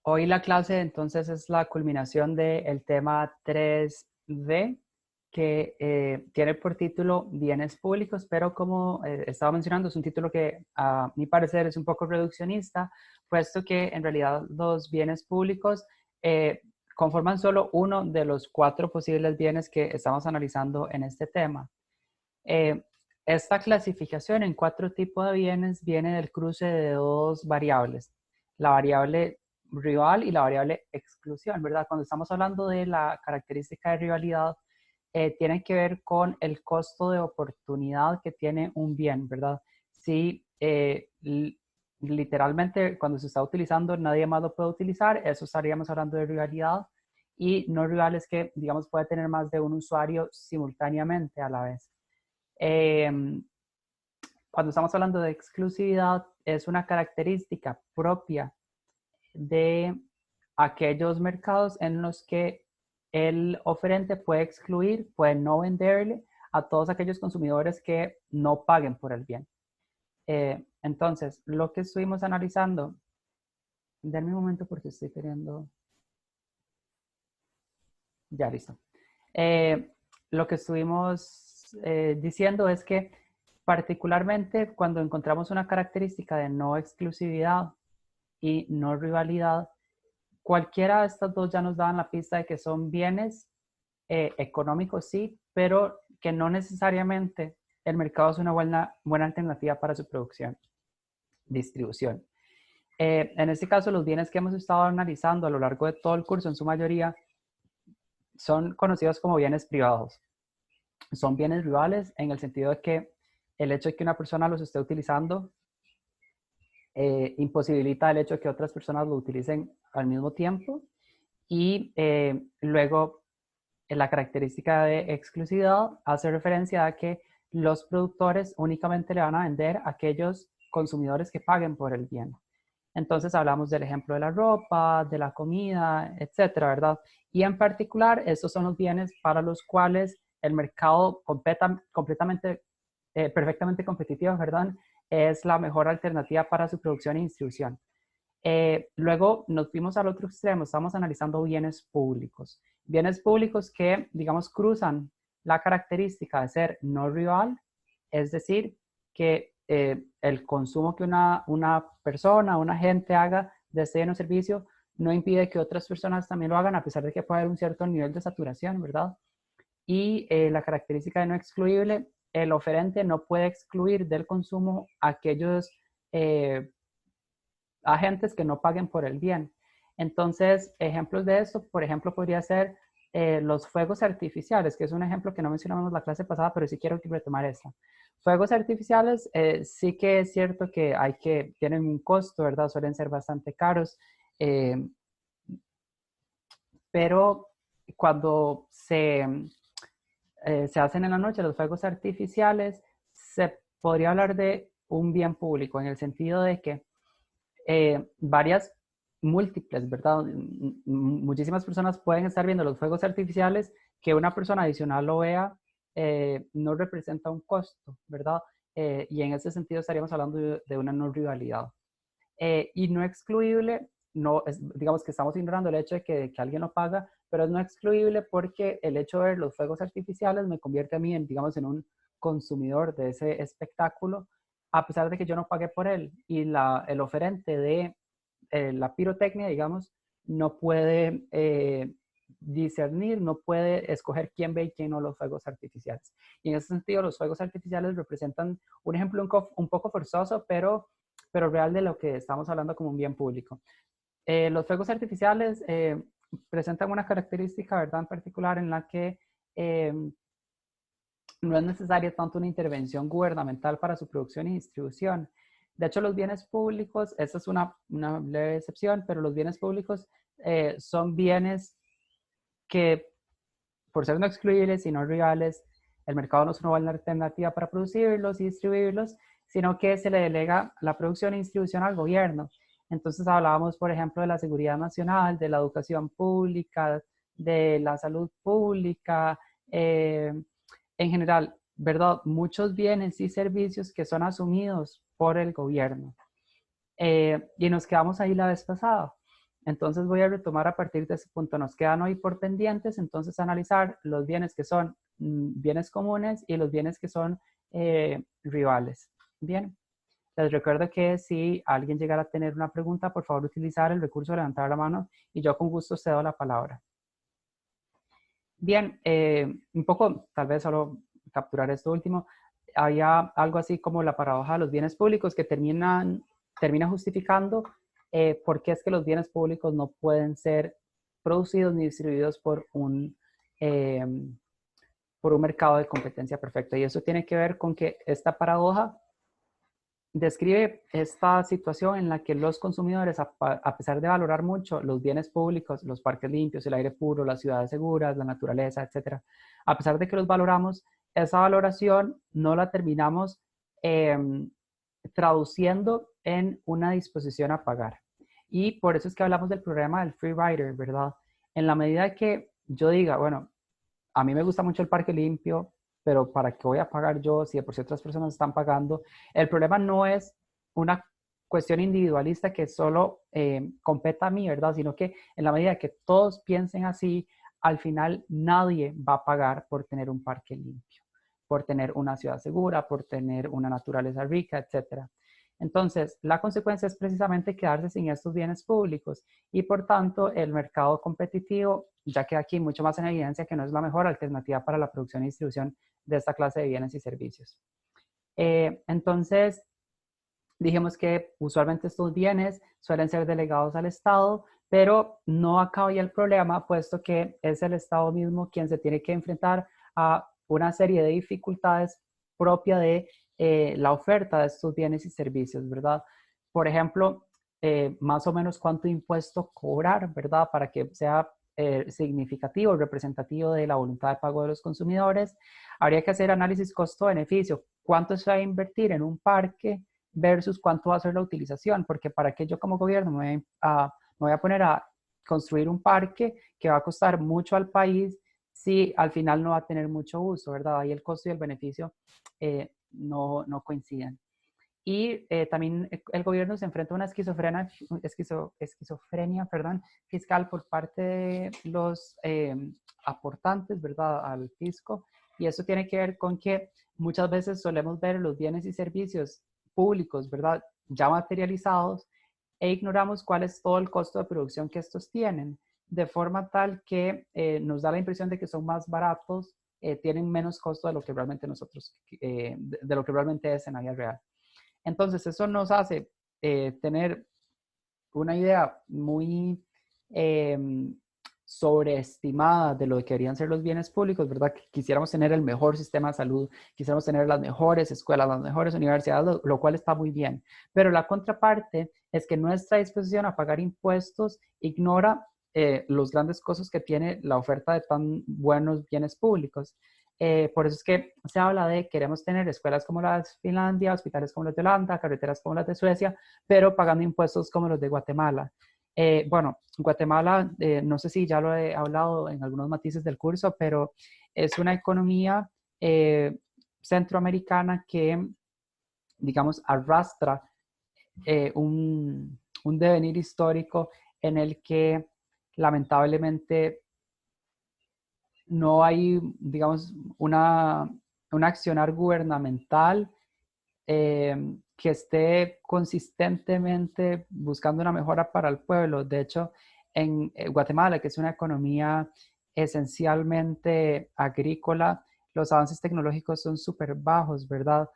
Hoy la clase entonces es la culminación del tema 3D que tiene por título Bienes Públicos, pero como estaba mencionando es un título que a mi parecer es un poco reduccionista, puesto que en realidad los bienes públicos eh, conforman solo uno de los 4 posibles bienes que estamos analizando en este tema. Eh, Esta clasificación en 4 tipos de bienes viene del cruce de 2 variables, la variable rival y la variable exclusión, ¿verdad? Cuando estamos hablando de la característica de rivalidad, tiene que ver con el costo de oportunidad que tiene un bien, ¿verdad? Si literalmente cuando se está utilizando nadie más lo puede utilizar, eso estaríamos hablando de rivalidad, y no rival es que, digamos, puede tener más de un usuario simultáneamente a la vez. Eh, Cuando estamos hablando de exclusividad, es una característica propia de aquellos mercados en los que el oferente puede excluir, puede no venderle a todos aquellos consumidores que no paguen por el bien. Entonces, lo que estuvimos analizando, denme un momento porque estoy queriendo, ya listo. Lo que estuvimos diciendo es que particularmente cuando encontramos una característica de no exclusividad y no rivalidad, cualquiera de estas dos ya nos dan la pista de que son bienes económicos, sí, pero que no necesariamente el mercado es una buena alternativa para su producción, distribución. En este caso, los bienes que hemos estado analizando a lo largo de todo el curso, en su mayoría, son conocidos como bienes privados. Son bienes rivales en el sentido de que el hecho de que una persona los esté utilizando imposibilita el hecho de que otras personas lo utilicen al mismo tiempo, y luego la característica de exclusividad hace referencia a que los productores únicamente le van a vender a aquellos consumidores que paguen por el bien. Entonces hablamos del ejemplo de la ropa, de la comida, etcétera, ¿verdad? Y en particular, estos son los bienes para los cuales el mercado completamente, perfectamente competitivo, ¿verdad? Es la mejor alternativa para su producción e distribución. Luego nos fuimos al otro extremo, estamos analizando bienes públicos. Bienes públicos que, digamos, cruzan la característica de ser no rival, es decir, que el consumo que una persona, una gente haga de este bien o servicio no impide que otras personas también lo hagan, a pesar de que puede haber un cierto nivel de saturación, ¿verdad? Y la característica de no excluible, el oferente no puede excluir del consumo a aquellos eh, agentes que no paguen por el bien. Entonces, ejemplos de esto, por ejemplo, podría ser los fuegos artificiales, que es un ejemplo que no mencionamos la clase pasada, pero sí quiero retomar esta. Fuegos artificiales, sí que es cierto que tienen un costo, ¿verdad? Suelen ser bastante caros, eh, pero cuando se hacen en la noche los fuegos artificiales, se podría hablar de un bien público, en el sentido de que varias múltiples, ¿verdad? Muchísimas personas pueden estar viendo los fuegos artificiales, que una persona adicional lo vea, no representa un costo, ¿verdad? Y en ese sentido estaríamos hablando de una no rivalidad. Y no excluible, no, digamos que estamos ignorando el hecho de que alguien lo paga, pero es no excluible porque el hecho de ver los fuegos artificiales me convierte a mí en, digamos, en un consumidor de ese espectáculo, a pesar de que yo no pagué por él. Y el oferente de la pirotecnia, digamos, no puede discernir, no puede escoger quién ve y quién no los fuegos artificiales. Y en ese sentido, los fuegos artificiales representan un ejemplo un poco forzoso, pero real de lo que estamos hablando como un bien público. Los fuegos artificiales presentan una característica, ¿verdad?, en particular en la que no es necesaria tanto una intervención gubernamental para su producción y distribución. De hecho, los bienes públicos, esta es una leve excepción, pero los bienes públicos son bienes que, por ser no excluibles y no rivales, el mercado no es una buena alternativa para producirlos y distribuirlos, sino que se le delega la producción y distribución al gobierno. Entonces hablábamos, por ejemplo, de la seguridad nacional, de la educación pública, de la salud pública, en general, ¿verdad? Muchos bienes y servicios que son asumidos por el gobierno. Y nos quedamos ahí la vez pasada. Entonces voy a retomar a partir de ese punto. Nos quedan hoy por pendientes, entonces analizar los bienes que son bienes comunes y los bienes que son rivales. Bien, les recuerdo que si alguien llegara a tener una pregunta, por favor utilizar el recurso de levantar la mano y yo con gusto cedo la palabra. Bien, un poco, tal vez solo capturar esto último, había algo así como la paradoja de los bienes públicos que termina justificando por qué es que los bienes públicos no pueden ser producidos ni distribuidos eh, por un mercado de competencia perfecta. Y eso tiene que ver con que esta paradoja describe esta situación en la que los consumidores, a pesar de valorar mucho los bienes públicos, los parques limpios, el aire puro, las ciudades seguras, la naturaleza, etcétera, a pesar de que los valoramos, esa valoración no la terminamos eh, traduciendo en una disposición a pagar. Y por eso es que hablamos del problema del free rider, ¿verdad? En la medida que yo diga, bueno, a mí me gusta mucho el parque limpio, pero ¿para qué voy a pagar yo si de por sí otras personas están pagando? El problema no es una cuestión individualista que solo competa a mí, ¿verdad? Sino que en la medida que todos piensen así, al final nadie va a pagar por tener un parque limpio, por tener una ciudad segura, por tener una naturaleza rica, etcétera. Entonces, la consecuencia es precisamente quedarse sin estos bienes públicos y por tanto el mercado competitivo ya queda aquí mucho más en evidencia que no es la mejor alternativa para la producción y distribución de esta clase de bienes y servicios. Entonces, dijimos que usualmente estos bienes suelen ser delegados al Estado, pero no acaba ahí el problema, puesto que es el Estado mismo quien se tiene que enfrentar a una serie de dificultades propia de la oferta de estos bienes y servicios, ¿verdad? Por ejemplo, más o menos cuánto impuesto cobrar, ¿verdad? Para que sea significativo, representativo de la voluntad de pago de los consumidores. Habría que hacer análisis costo-beneficio. ¿Cuánto se va a invertir en un parque versus cuánto va a ser la utilización? Porque para que yo como gobierno me voy a poner a construir un parque que va a costar mucho al país si al final no va a tener mucho uso, ¿verdad? Ahí el costo y el beneficio no coinciden. Y también el gobierno se enfrenta a una esquizofrenia, perdón, fiscal por parte de los aportantes, ¿verdad?, al fisco. Y eso tiene que ver con que muchas veces solemos ver los bienes y servicios públicos, ¿verdad?, ya materializados e ignoramos cuál es todo el costo de producción que estos tienen, de forma tal que nos da la impresión de que son más baratos, tienen menos costo de lo que realmente de lo que realmente es en la vida real. Entonces, eso nos hace tener una idea muy eh, sobreestimada de lo que deberían ser los bienes públicos, ¿verdad? Que quisiéramos tener el mejor sistema de salud, quisiéramos tener las mejores escuelas, las mejores universidades, lo cual está muy bien. Pero la contraparte es que nuestra disposición a pagar impuestos ignora los grandes costos que tiene la oferta de tan buenos bienes públicos. Por eso es que se habla de queremos tener escuelas como las de Finlandia, hospitales como los de Holanda, carreteras como las de Suecia, pero pagando impuestos como los de Guatemala. Bueno, Guatemala, no sé si ya lo he hablado en algunos matices del curso, pero es una economía centroamericana que, digamos, arrastra un devenir histórico en el que lamentablemente no hay, digamos, un accionar gubernamental que esté consistentemente buscando una mejora para el pueblo. De hecho, en Guatemala, que es una economía esencialmente agrícola, los avances tecnológicos son súper bajos, ¿verdad?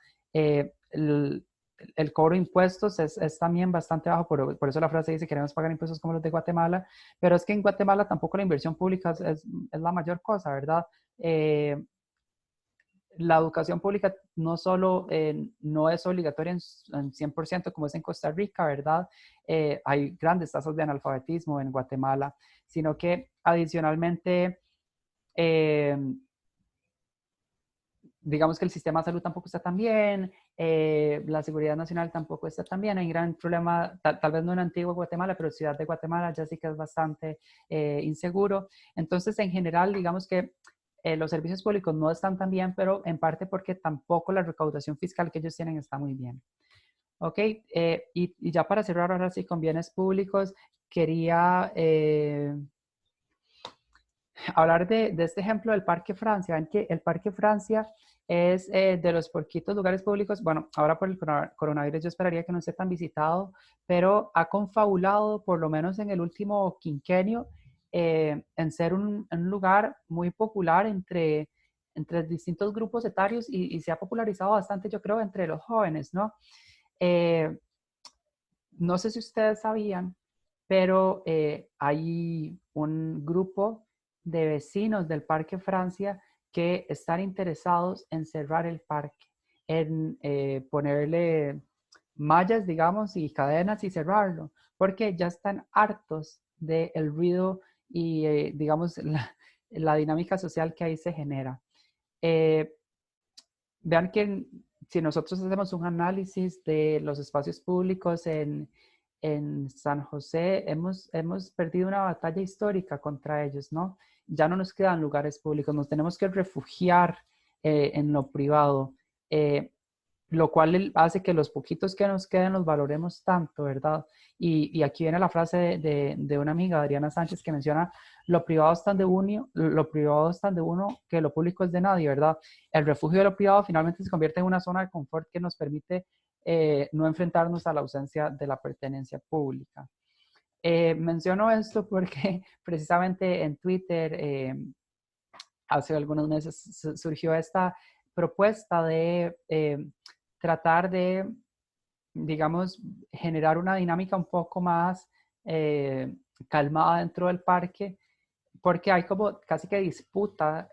El cobro de impuestos es también bastante bajo, por eso la frase dice queremos pagar impuestos como los de Guatemala, pero es que en Guatemala tampoco la inversión pública es la mayor cosa, ¿verdad? La educación pública no solo no es obligatoria en 100% como es en Costa Rica, ¿verdad? Hay grandes tasas de analfabetismo en Guatemala, sino que adicionalmente, digamos que el sistema de salud tampoco está tan bien, la seguridad nacional tampoco está tan bien, hay un gran problema, tal vez no en Antigua Guatemala, pero Ciudad de Guatemala ya sí que es bastante inseguro. Entonces, en general, digamos que los servicios públicos no están tan bien, pero en parte porque tampoco la recaudación fiscal que ellos tienen está muy bien. Ok, y ya para cerrar ahora sí con bienes públicos, quería hablar de este ejemplo del Parque Francia. Ven que el Parque Francia es de los poquitos lugares públicos, bueno, ahora por el coronavirus yo esperaría que no esté tan visitado, pero ha confabulado, por lo menos en el último quinquenio, en ser un lugar muy popular entre distintos grupos etarios y se ha popularizado bastante, yo creo, entre los jóvenes, ¿no? Eh, no sé si ustedes sabían, pero hay un grupo de vecinos del Parque Francia que están interesados en cerrar el parque, en ponerle mallas, digamos, y cadenas y cerrarlo, porque ya están hartos del ruido y, digamos, la dinámica social que ahí se genera. Eh, Vean que si nosotros hacemos un análisis de los espacios públicos en San José, hemos perdido una batalla histórica contra ellos, ¿no? Ya no nos quedan lugares públicos, nos tenemos que refugiar en lo privado. Eh, lo cual hace que los poquitos que nos queden los valoremos tanto, ¿verdad? Y aquí viene la frase de una amiga, Adriana Sánchez, que menciona, lo privado es tan de uno que lo público es de nadie, ¿verdad? El refugio de lo privado finalmente se convierte en una zona de confort que nos permite no enfrentarnos a la ausencia de la pertenencia pública. Menciono esto porque precisamente en Twitter hace algunos meses surgió esta propuesta de tratar de, digamos, generar una dinámica un poco más calmada dentro del parque, porque hay como casi que disputa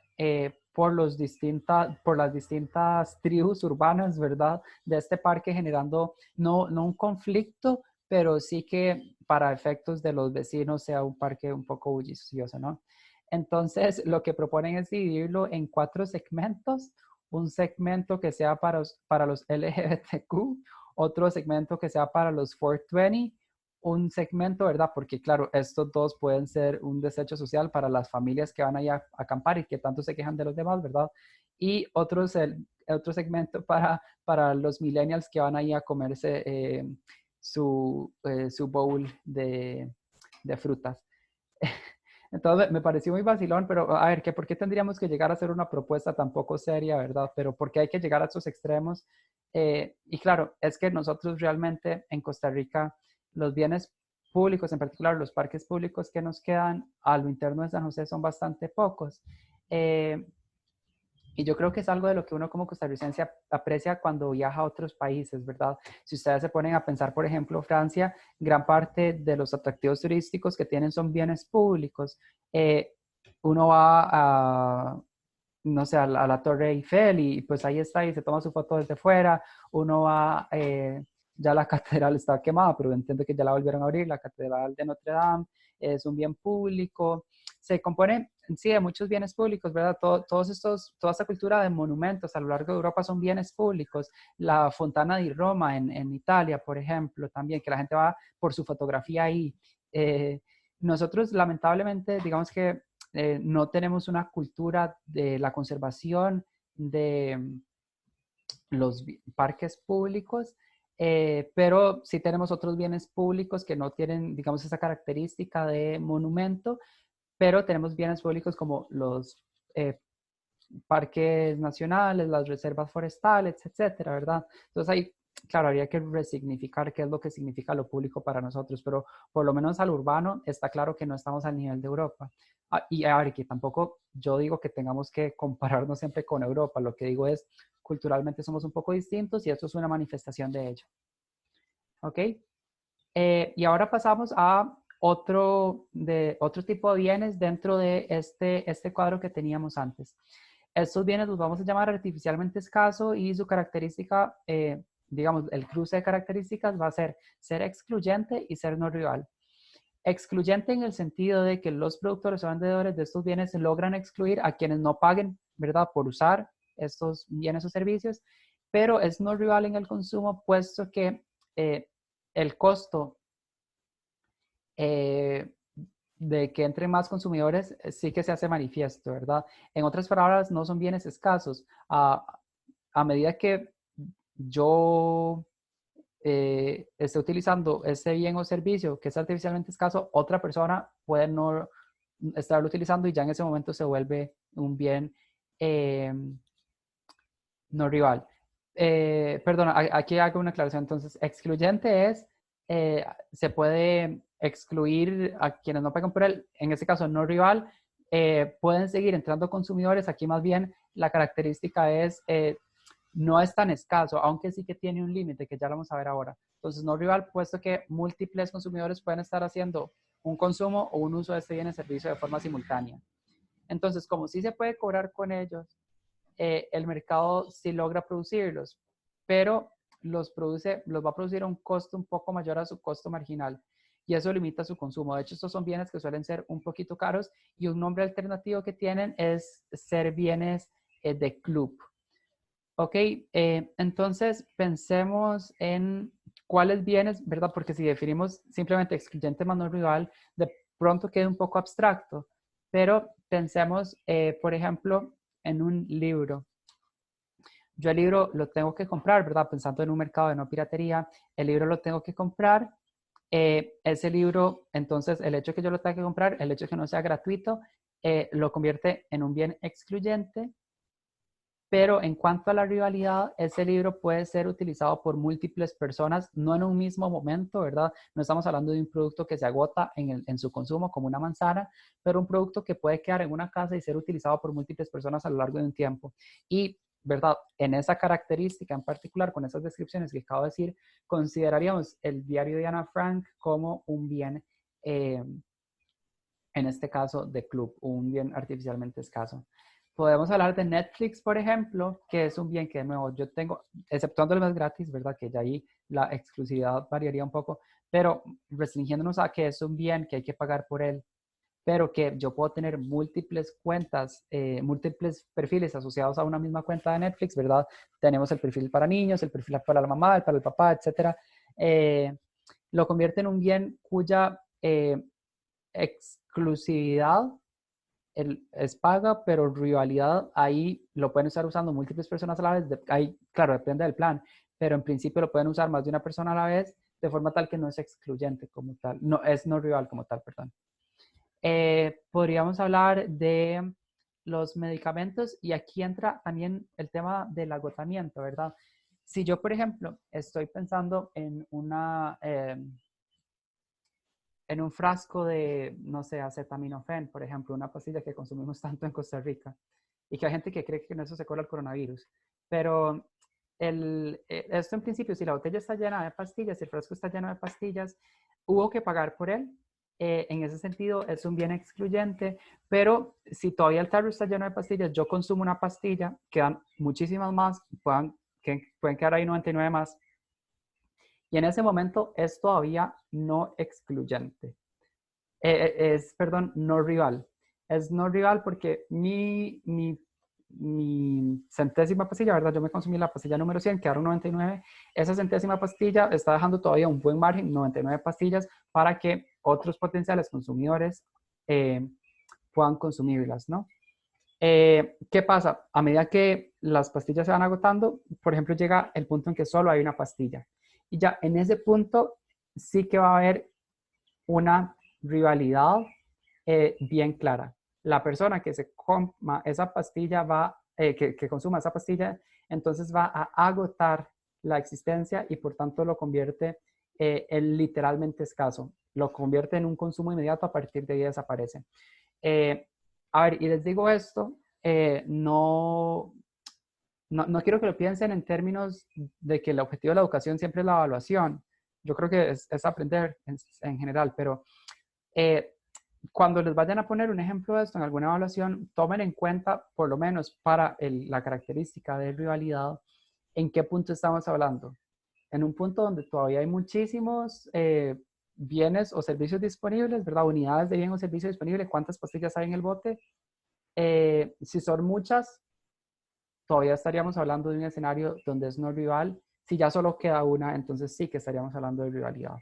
por las distintas tribus urbanas, ¿verdad? De este parque generando no un conflicto, pero sí que para efectos de los vecinos sea un parque un poco bullicioso, ¿no? Entonces, lo que proponen es dividirlo en 4 segmentos, un segmento que sea para los LGBTQ, otro segmento que sea para los 420, un segmento, ¿verdad? Porque claro, estos dos pueden ser un desecho social para las familias que van ahí a acampar y que tanto se quejan de los demás, ¿verdad? Y otro segmento para los millennials que van ahí a comerse su bowl de frutas. Entonces me pareció muy vacilón, pero a ver, que ¿por qué tendríamos que llegar a hacer una propuesta tan poco seria, verdad? Pero ¿por qué hay que llegar a estos extremos? Y claro, es que nosotros realmente en Costa Rica, los bienes públicos, en particular los parques públicos que nos quedan a lo interno de San José son bastante pocos. Eh, y yo creo que es algo de lo que uno como costarricense aprecia cuando viaja a otros países, ¿verdad? Si ustedes se ponen a pensar, por ejemplo, Francia, gran parte de los atractivos turísticos que tienen son bienes públicos. Eh, Uno va a, no sé, a la Torre Eiffel y pues ahí está y se toma su foto desde fuera. Uno va, ya la catedral está quemada, pero entiendo que ya la volvieron a abrir, la Catedral de Notre Dame es un bien público. Se compone, sí, de muchos bienes públicos, ¿verdad? Toda esta cultura de monumentos a lo largo de Europa son bienes públicos. La Fontana di Roma en Italia, por ejemplo, también, que la gente va por su fotografía ahí. Eh, Nosotros, lamentablemente, digamos que no tenemos una cultura de la conservación de los parques públicos, pero sí tenemos otros bienes públicos que no tienen, digamos, esa característica de monumento, pero tenemos bienes públicos como los eh, parques nacionales, las reservas forestales, etcétera, ¿verdad? Entonces ahí, claro, habría que resignificar qué es lo que significa lo público para nosotros, pero por lo menos al urbano está claro que no estamos al nivel de Europa. Y a ver, que tampoco yo digo que tengamos que compararnos siempre con Europa, lo que digo es, culturalmente somos un poco distintos y esto es una manifestación de ello. ¿Ok? Y ahora pasamos a otro tipo de bienes dentro de este cuadro que teníamos antes. Estos bienes los vamos a llamar artificialmente escaso y su característica, digamos, el cruce de características va a ser excluyente y ser no rival. Excluyente en el sentido de que los productores o vendedores de estos bienes logran excluir a quienes no paguen, ¿verdad?, por usar estos bienes o servicios, pero es no rival en el consumo, puesto que el costo eh, de que entren más consumidores sí que se hace manifiesto, ¿verdad? En otras palabras, no son bienes escasos. A medida que yo esté utilizando ese bien o servicio que es artificialmente escaso, otra persona puede no estarlo utilizando y ya en ese momento se vuelve un bien no rival. Perdón, aquí hago una aclaración. Entonces, excluyente es, se puede excluir a quienes no pagan por él, en este caso no rival, pueden seguir entrando consumidores. Aquí más bien la característica es, no es tan escaso, aunque sí que tiene un límite, que ya lo vamos a ver ahora. Entonces, no rival, puesto que múltiples consumidores pueden estar haciendo un consumo o un uso de este bien o servicio de forma simultánea. Entonces, como sí se puede cobrar con ellos, el mercado sí logra producirlos, pero los va a producir a un costo un poco mayor a su costo marginal y eso limita su consumo. De hecho, estos son bienes que suelen ser un poquito caros y un nombre alternativo que tienen es ser bienes de club. Ok, entonces pensemos en cuáles bienes, ¿verdad? Porque si definimos simplemente excluyente más no rival, de pronto queda un poco abstracto, pero pensemos, por ejemplo, en un libro. Yo el libro lo tengo que comprar, ¿verdad? Pensando en un mercado de no piratería, el libro lo tengo que comprar. Ese libro, entonces, el hecho de que yo lo tenga que comprar, el hecho de que no sea gratuito, lo convierte en un bien excluyente. Pero en cuanto a la rivalidad, ese libro puede ser utilizado por múltiples personas, no en un mismo momento, ¿verdad? No estamos hablando de un producto que se agota en su consumo como una manzana, pero un producto que puede quedar en una casa y ser utilizado por múltiples personas a lo largo de un tiempo. Y, ¿verdad? En esa característica en particular, con esas descripciones que acabo de decir, consideraríamos el diario de Ana Frank como un bien, en este caso, de club, un bien artificialmente escaso. Podemos hablar de Netflix, por ejemplo, que es un bien que, de nuevo, yo tengo, exceptuando el mes gratis, ¿verdad? Que ya ahí la exclusividad variaría un poco, pero restringiéndonos a que es un bien que hay que pagar por él, pero que yo puedo tener múltiples cuentas, múltiples perfiles asociados a una misma cuenta de Netflix, ¿verdad? Tenemos el perfil para niños, el perfil para la mamá, el para el papá, etcétera. Lo convierte en un bien cuya exclusividad es paga, pero rivalidad ahí lo pueden estar usando múltiples personas a la vez. Ahí, claro, depende del plan, pero en principio lo pueden usar más de una persona a la vez, de forma tal que no es excluyente como tal, no es no rival como tal, perdón. Podríamos hablar de los medicamentos y aquí entra también el tema del agotamiento, ¿verdad? Si yo, por ejemplo, estoy pensando en un frasco de, no sé, acetaminofén, por ejemplo, una pastilla que consumimos tanto en Costa Rica y que hay gente que cree que con eso se cura el coronavirus. Pero esto en principio, si la botella está llena de pastillas, si el frasco está lleno de pastillas, hubo que pagar por él. En ese sentido es un bien excluyente, pero si todavía el tarro está lleno de pastillas, yo consumo una pastilla, quedan muchísimas más, pueden quedar ahí 99 más, y en ese momento es todavía no excluyente. Perdón, no rival. Es no rival porque mi centésima pastilla, ¿verdad? Yo me consumí la pastilla número 100, quedaron 99. Esa centésima pastilla está dejando todavía un buen margen, 99 pastillas, para que otros potenciales consumidores puedan consumirlas, ¿no? ¿Qué pasa? A medida que las pastillas se van agotando, por ejemplo, llega el punto en que solo hay una pastilla. Y ya en ese punto sí que va a haber una rivalidad bien clara. La persona que se coma esa pastilla que consuma esa pastilla, entonces va a agotar la existencia y por tanto lo convierte en literalmente escaso. Lo convierte en un consumo inmediato, a partir de ahí desaparece. Eh, a ver, y les digo esto, no quiero que lo piensen en términos de que el objetivo de la educación siempre es la evaluación. Yo creo que es aprender en general, pero cuando les vayan a poner un ejemplo de esto en alguna evaluación, tomen en cuenta, por lo menos para la característica de rivalidad, en qué punto estamos hablando. En un punto donde todavía hay muchísimos bienes o servicios disponibles, ¿verdad? Unidades de bien o servicio disponible, ¿cuántas pastillas hay en el bote? Si son muchas, todavía estaríamos hablando de un escenario donde es no rival. Si ya solo queda una, entonces sí que estaríamos hablando de rivalidad.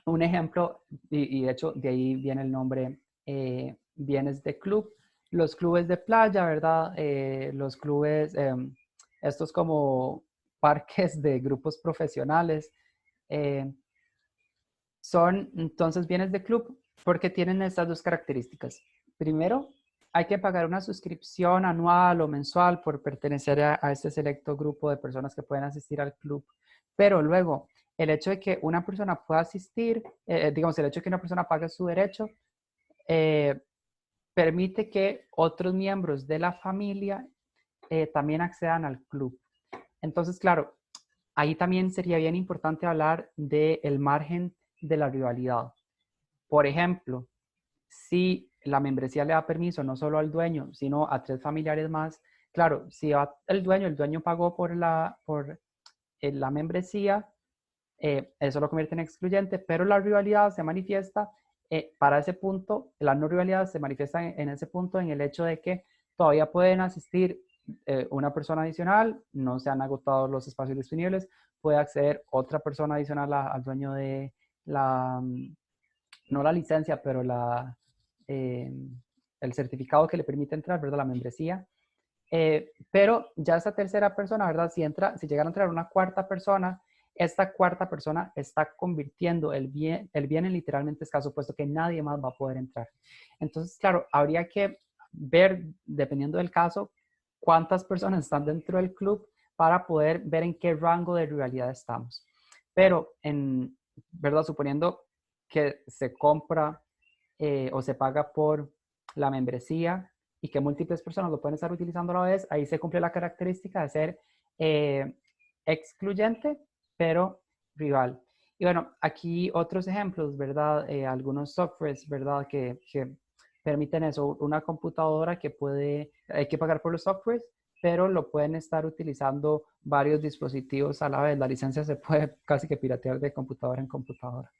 Un ejemplo, y de hecho de ahí viene el nombre, bienes de club. Los clubes de playa, ¿verdad? Los clubes, estos como parques de grupos profesionales. Son entonces bienes de club porque tienen estas dos características. Primero, hay que pagar una suscripción anual o mensual por pertenecer a este selecto grupo de personas que pueden asistir al club. Pero luego, el hecho de que una persona pueda asistir, digamos, el hecho de que una persona pague su derecho, permite que otros miembros de la familia también accedan al club. Entonces, claro, ahí también sería bien importante hablar del margen de la rivalidad. Por ejemplo, si la membresía le da permiso no solo al dueño, sino a 3 familiares más, claro, si va el dueño pagó por la membresía, eso lo convierte en excluyente, pero la rivalidad se manifiesta para ese punto, la no rivalidad se manifiesta en ese punto en el hecho de que todavía pueden asistir una persona adicional, no se han agotado los espacios disponibles, puede acceder otra persona adicional al dueño de la, no la licencia, pero el certificado que le permite entrar, ¿verdad? La membresía. Pero ya esa tercera persona, ¿verdad? Si llegara a entrar una cuarta persona, esta cuarta persona está convirtiendo el bien en literalmente escaso, puesto que nadie más va a poder entrar. Entonces, claro, habría que ver, dependiendo del caso, cuántas personas están dentro del club para poder ver en qué rango de rivalidad estamos. Pero, ¿verdad? Suponiendo que se compra o se paga por la membresía y que múltiples personas lo pueden estar utilizando a la vez, ahí se cumple la característica de ser excluyente, pero rival. Y bueno, aquí otros ejemplos, ¿verdad? Algunos softwares, ¿verdad? Que permiten eso. Una computadora que hay que pagar por los softwares, pero lo pueden estar utilizando varios dispositivos a la vez. La licencia se puede casi que piratear de computadora en computadora.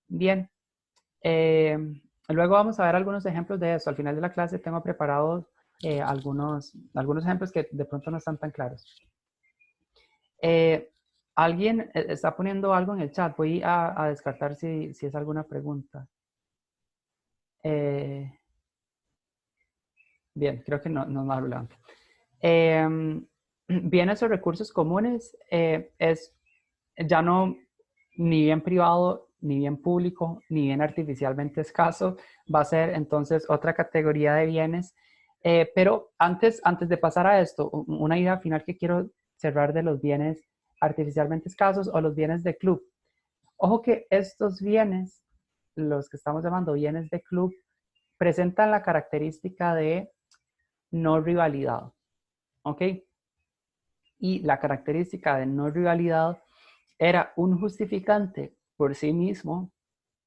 Bien. Luego vamos a ver algunos ejemplos de eso. Al final de la clase tengo preparados algunos ejemplos que de pronto no están tan claros. Alguien está poniendo algo en el chat. Voy a descartar si es alguna pregunta. Bien, creo que no es más relevante. Bienes o recursos comunes es ya no ni bien privado, ni bien público, ni bien artificialmente escaso. Va a ser entonces otra categoría de bienes. Pero antes de pasar a esto, una idea final que quiero cerrar de los bienes artificialmente escasos o los bienes de club. Ojo que estos bienes, los que estamos llamando bienes de club, presentan la característica de no rivalidad. ¿Ok? Y la característica de no rivalidad era un justificante por sí mismo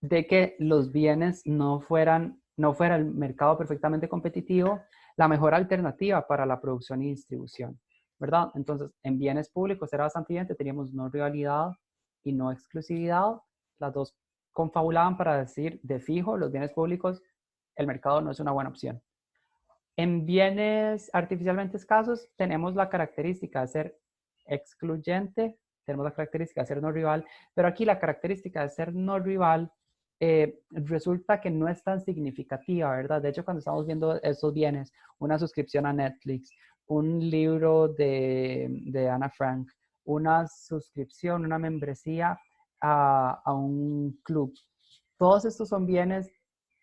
de que los bienes no fuera el mercado perfectamente competitivo, la mejor alternativa para la producción y distribución, ¿verdad? Entonces, en bienes públicos era bastante evidente, teníamos no rivalidad y no exclusividad, las dos confabulaban para decir de fijo, los bienes públicos, el mercado no es una buena opción. En bienes artificialmente escasos tenemos la característica de ser excluyente, tenemos la característica de ser no rival, pero aquí la característica de ser no rival resulta que no es tan significativa, ¿verdad? De hecho, cuando estamos viendo estos bienes, una suscripción a Netflix, un libro de Ana Frank, una suscripción, una membresía a un club, todos estos son bienes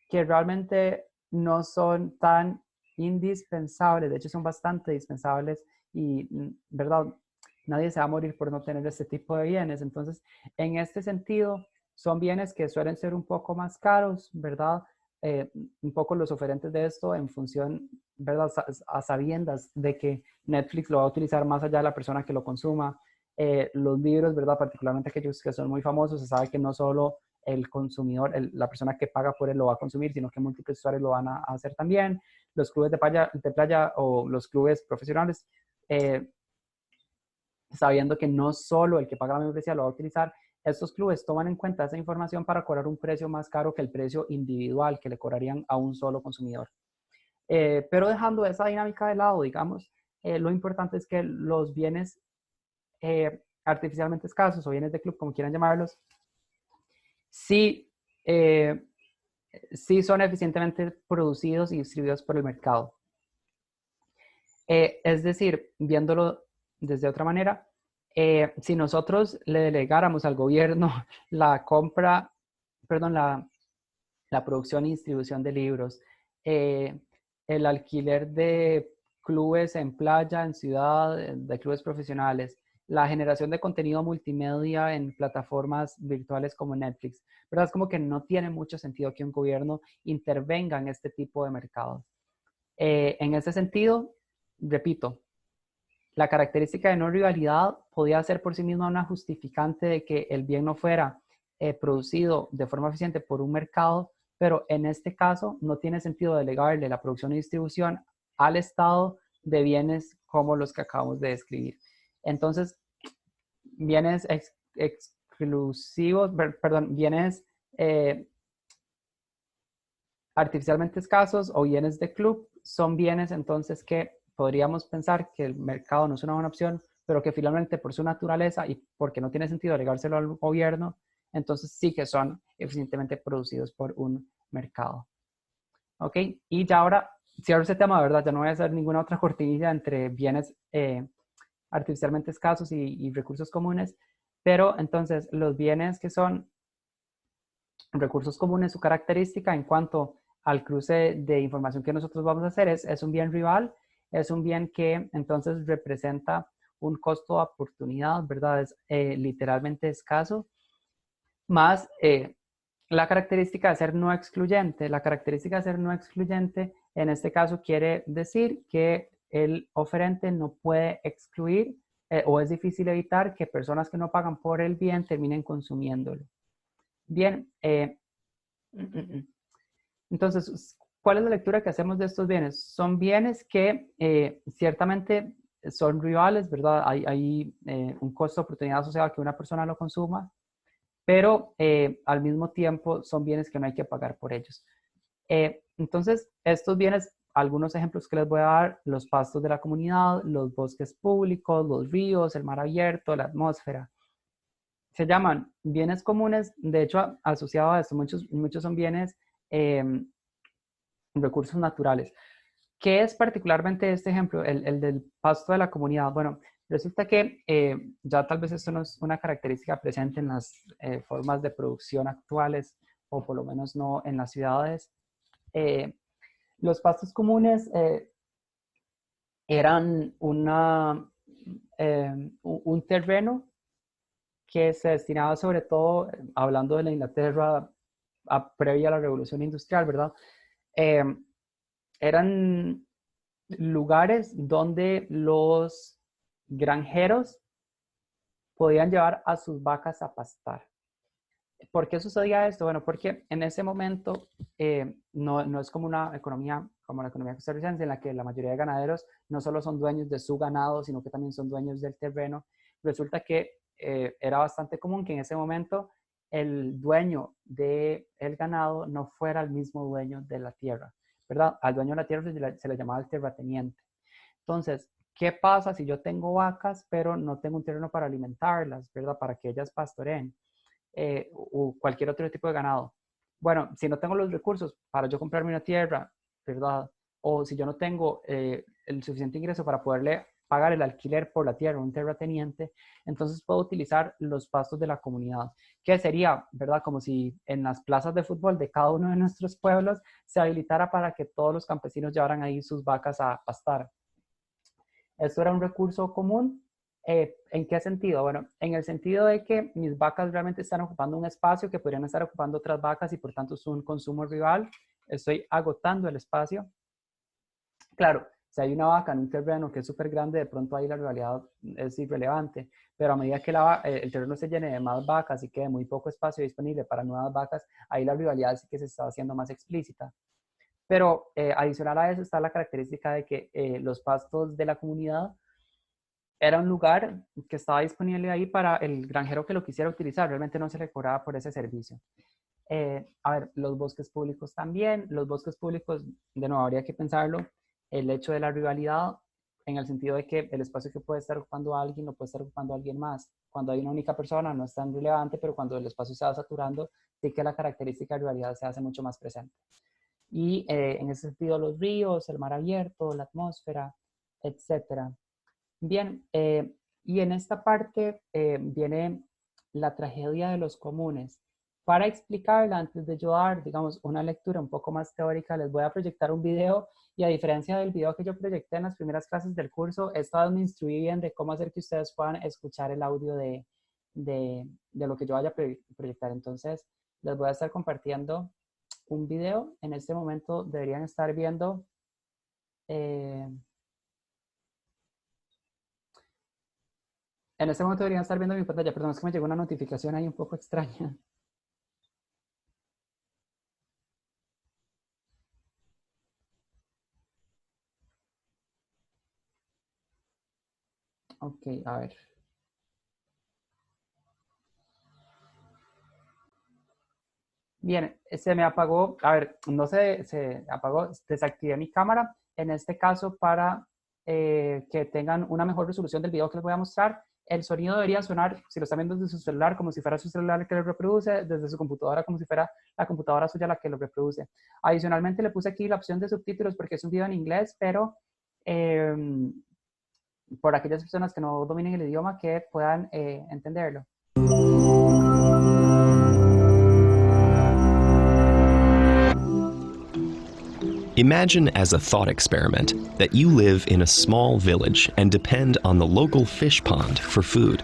que realmente no son tan indispensables, de hecho son bastante dispensables y, ¿verdad? Nadie se va a morir por no tener este tipo de bienes. Entonces, en este sentido, son bienes que suelen ser un poco más caros, ¿verdad? Un poco los oferentes de esto en función, ¿verdad? A sabiendas de que Netflix lo va a utilizar más allá de la persona que lo consuma. Los libros, ¿verdad? Particularmente aquellos que son muy famosos, se sabe que no solo el consumidor, la persona que paga por él lo va a consumir, sino que múltiples usuarios lo van a hacer también. Los clubes de playa o los clubes profesionales, sabiendo que no solo el que paga la membresía lo va a utilizar, estos clubes toman en cuenta esa información para cobrar un precio más caro que el precio individual que le cobrarían a un solo consumidor. Pero dejando esa dinámica de lado, digamos, lo importante es que los bienes artificialmente escasos o bienes de club, como quieran llamarlos, sí, sí son eficientemente producidos y distribuidos por el mercado. Es decir, viéndolo desde otra manera, Si nosotros le delegáramos al gobierno la compra, perdón, la producción y distribución de libros, eh, el alquiler de clubes en playa, en ciudad, de clubes profesionales, la generación de contenido multimedia en plataformas virtuales como Netflix, ¿verdad? Es como que no tiene mucho sentido que un gobierno intervenga en este tipo de mercados. En ese sentido, repito, la característica de no rivalidad podía ser por sí misma una justificante de que el bien no fuera producido de forma eficiente por un mercado, pero en este caso no tiene sentido delegarle la producción y distribución al Estado de bienes como los que acabamos de describir. Entonces, bienes exclusivos, perdón, bienes artificialmente escasos o bienes de club son bienes entonces que podríamos pensar que el mercado no es una buena opción, pero que finalmente por su naturaleza y porque no tiene sentido alegárselo al gobierno, entonces sí que son eficientemente producidos por un mercado. ¿Ok? Y ya ahora cierro ese tema, ¿verdad? Ya no voy a hacer ninguna otra cortinilla entre bienes artificialmente escasos y recursos comunes, pero entonces los bienes que son recursos comunes, su característica en cuanto al cruce de información que nosotros vamos a hacer es un bien rival, es un bien que entonces representa un costo de oportunidad, ¿verdad? Es literalmente escaso, más la característica de ser no excluyente. La característica de ser no excluyente en este caso quiere decir que el oferente no puede excluir o es difícil evitar que personas que no pagan por el bien terminen consumiéndolo. Bien, entonces, ¿cuál es la lectura que hacemos de estos bienes? Son bienes que ciertamente son rivales, ¿verdad? Hay un costo de oportunidad asociado a que una persona lo consuma, pero al mismo tiempo son bienes que no hay que pagar por ellos. Entonces, estos bienes, algunos ejemplos que les voy a dar, los pastos de la comunidad, los bosques públicos, los ríos, el mar abierto, la atmósfera. Se llaman bienes comunes, de hecho, asociado a esto, muchos son bienes recursos naturales. ¿Qué es particularmente este ejemplo, el del pasto de la comunidad? Bueno, resulta que ya tal vez esto no es una característica presente en las formas de producción actuales, o por lo menos no en las ciudades. Los pastos comunes eran un terreno que se destinaba sobre todo, hablando de la Inglaterra previa a la Revolución Industrial, ¿verdad? Eh, eran lugares donde los granjeros podían llevar a sus vacas a pastar. ¿Por qué sucedía esto? Bueno, porque en ese momento no es como una economía, como la economía costarricense, en la que la mayoría de ganaderos no solo son dueños de su ganado, sino que también son dueños del terreno. Resulta que era bastante común que en ese momento el dueño del ganado no fuera el mismo dueño de la tierra, ¿verdad? Al dueño de la tierra se le llamaba el terrateniente. Entonces, ¿qué pasa si yo tengo vacas, pero no tengo un terreno para alimentarlas, ¿verdad? Para que ellas pastoreen? O cualquier otro tipo de ganado. Bueno, si no tengo los recursos para yo comprarme una tierra, ¿verdad? O si yo no tengo el suficiente ingreso para poderle pagar el alquiler por la tierra, un terrateniente, entonces puedo utilizar los pastos de la comunidad, que sería, ¿verdad? Como si en las plazas de fútbol de cada uno de nuestros pueblos se habilitara para que todos los campesinos llevaran ahí sus vacas a pastar. Esto era un recurso común. ¿En qué sentido? Bueno, en el sentido de que mis vacas realmente están ocupando un espacio que podrían estar ocupando otras vacas y por tanto es un consumo rival. Estoy agotando el espacio. Claro, si hay una vaca en un terreno que es súper grande, de pronto ahí la rivalidad es irrelevante, pero a medida que el terreno se llene de más vacas y quede muy poco espacio disponible para nuevas vacas, ahí la rivalidad sí que se está haciendo más explícita. Pero adicional a eso está la característica de que los pastos de la comunidad era un lugar que estaba disponible ahí para el granjero que lo quisiera utilizar. Realmente no se le cobraba por ese servicio. A ver, los bosques públicos también. Los bosques públicos, de nuevo, habría que pensarlo. El hecho de la rivalidad en el sentido de que el espacio que puede estar ocupando alguien lo puede estar ocupando alguien más. Cuando hay una única persona no es tan relevante, pero cuando el espacio se va saturando, sí que la característica de rivalidad se hace mucho más presente. Y en ese sentido los ríos, el mar abierto, la atmósfera, etcétera. Bien, Y en esta parte viene la tragedia de los comunes. Para explicarla, antes de yo dar, digamos, una lectura un poco más teórica, les voy a proyectar un video, y a diferencia del video que yo proyecté en las primeras clases del curso, esta vez me instruí bien de cómo hacer que ustedes puedan escuchar el audio de lo que yo vaya a proyectar. Entonces, les voy a estar compartiendo un video. En este momento deberían estar viendo en este momento deberían estar viendo mi pantalla. Perdón, es que me llegó una notificación ahí un poco extraña. Ok, a ver. Bien, se me apagó, a ver, no se apagó, desactivé mi cámara, en este caso para que tengan una mejor resolución del video que les voy a mostrar. El sonido debería sonar, si lo están viendo desde su celular, como si fuera su celular el que lo reproduce, desde su computadora como si fuera la computadora suya la que lo reproduce. Adicionalmente le puse aquí la opción de subtítulos porque es un video en inglés, pero por aquellas personas que no dominen el idioma que puedan entenderlo. Imagine as a thought experiment that you live in a small village and depend on the local fish pond for food.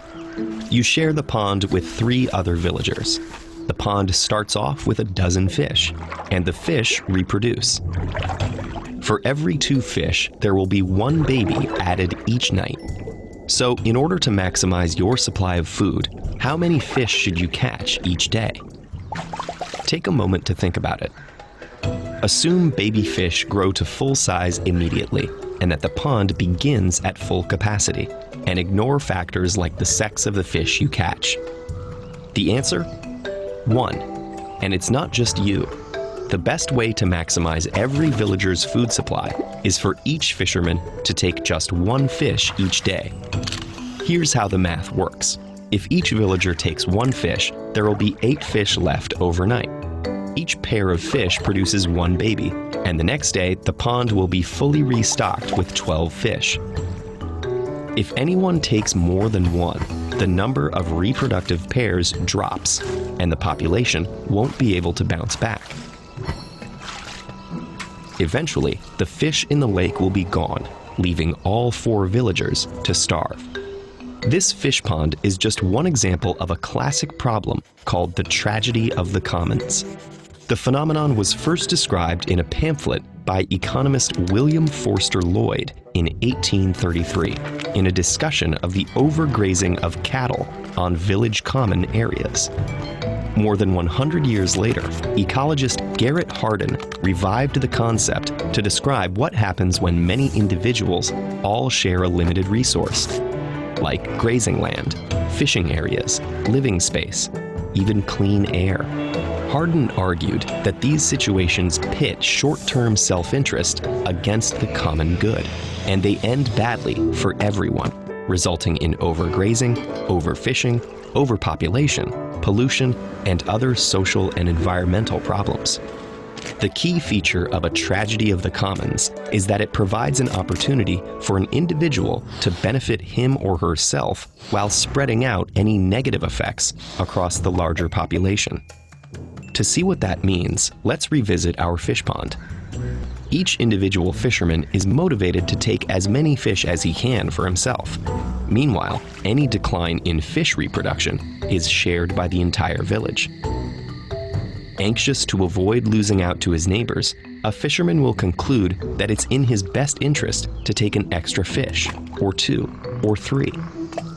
You share the pond with 3 other villagers. The pond starts off with a dozen fish, and the fish reproduce. For every 2 fish, there will be 1 baby added each night. So, in order to maximize your supply of food, how many fish should you catch each day? Take a moment to think about it. Assume baby fish grow to full size immediately, and that the pond begins at full capacity, and ignore factors like the sex of the fish you catch. The answer? 1. And it's not just you. The best way to maximize every villager's food supply is for each fisherman to take just 1 fish each day. Here's how the math works. If each villager takes 1 fish, there will be 8 fish left overnight. Each pair of fish produces 1 baby, and the next day the pond will be fully restocked with 12 fish. If anyone takes more than 1, the number of reproductive pairs drops, and the population won't be able to bounce back. Eventually, the fish in the lake will be gone, leaving all 4 villagers to starve. This fish pond is just one example of a classic problem called the tragedy of the commons. The phenomenon was first described in a pamphlet by economist William Forster Lloyd in 1833 in a discussion of the overgrazing of cattle on village common areas. More than 100 years later, ecologist Garrett Hardin revived the concept to describe what happens when many individuals all share a limited resource, like grazing land, fishing areas, living space, even clean air. Hardin argued that these situations pit short-term self-interest against the common good, and they end badly for everyone, resulting in overgrazing, overfishing, overpopulation, pollution, and other social and environmental problems. The key feature of a tragedy of the commons is that it provides an opportunity for an individual to benefit him or herself while spreading out any negative effects across the larger population. To see what that means, let's revisit our fish pond. Each individual fisherman is motivated to take as many fish as he can for himself. Meanwhile, any decline in fish reproduction is shared by the entire village. Anxious to avoid losing out to his neighbors, a fisherman will conclude that it's in his best interest to take an extra fish, or 2, or 3.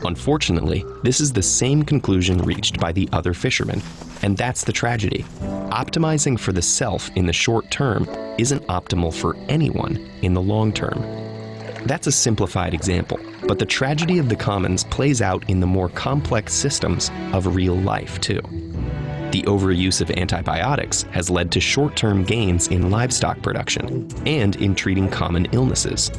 Unfortunately, this is the same conclusion reached by the other fishermen, and that's the tragedy. Optimizing for the self in the short term isn't optimal for anyone in the long term. That's a simplified example, but the tragedy of the commons plays out in the more complex systems of real life, too. The overuse of antibiotics has led to short-term gains in livestock production and in treating common illnesses.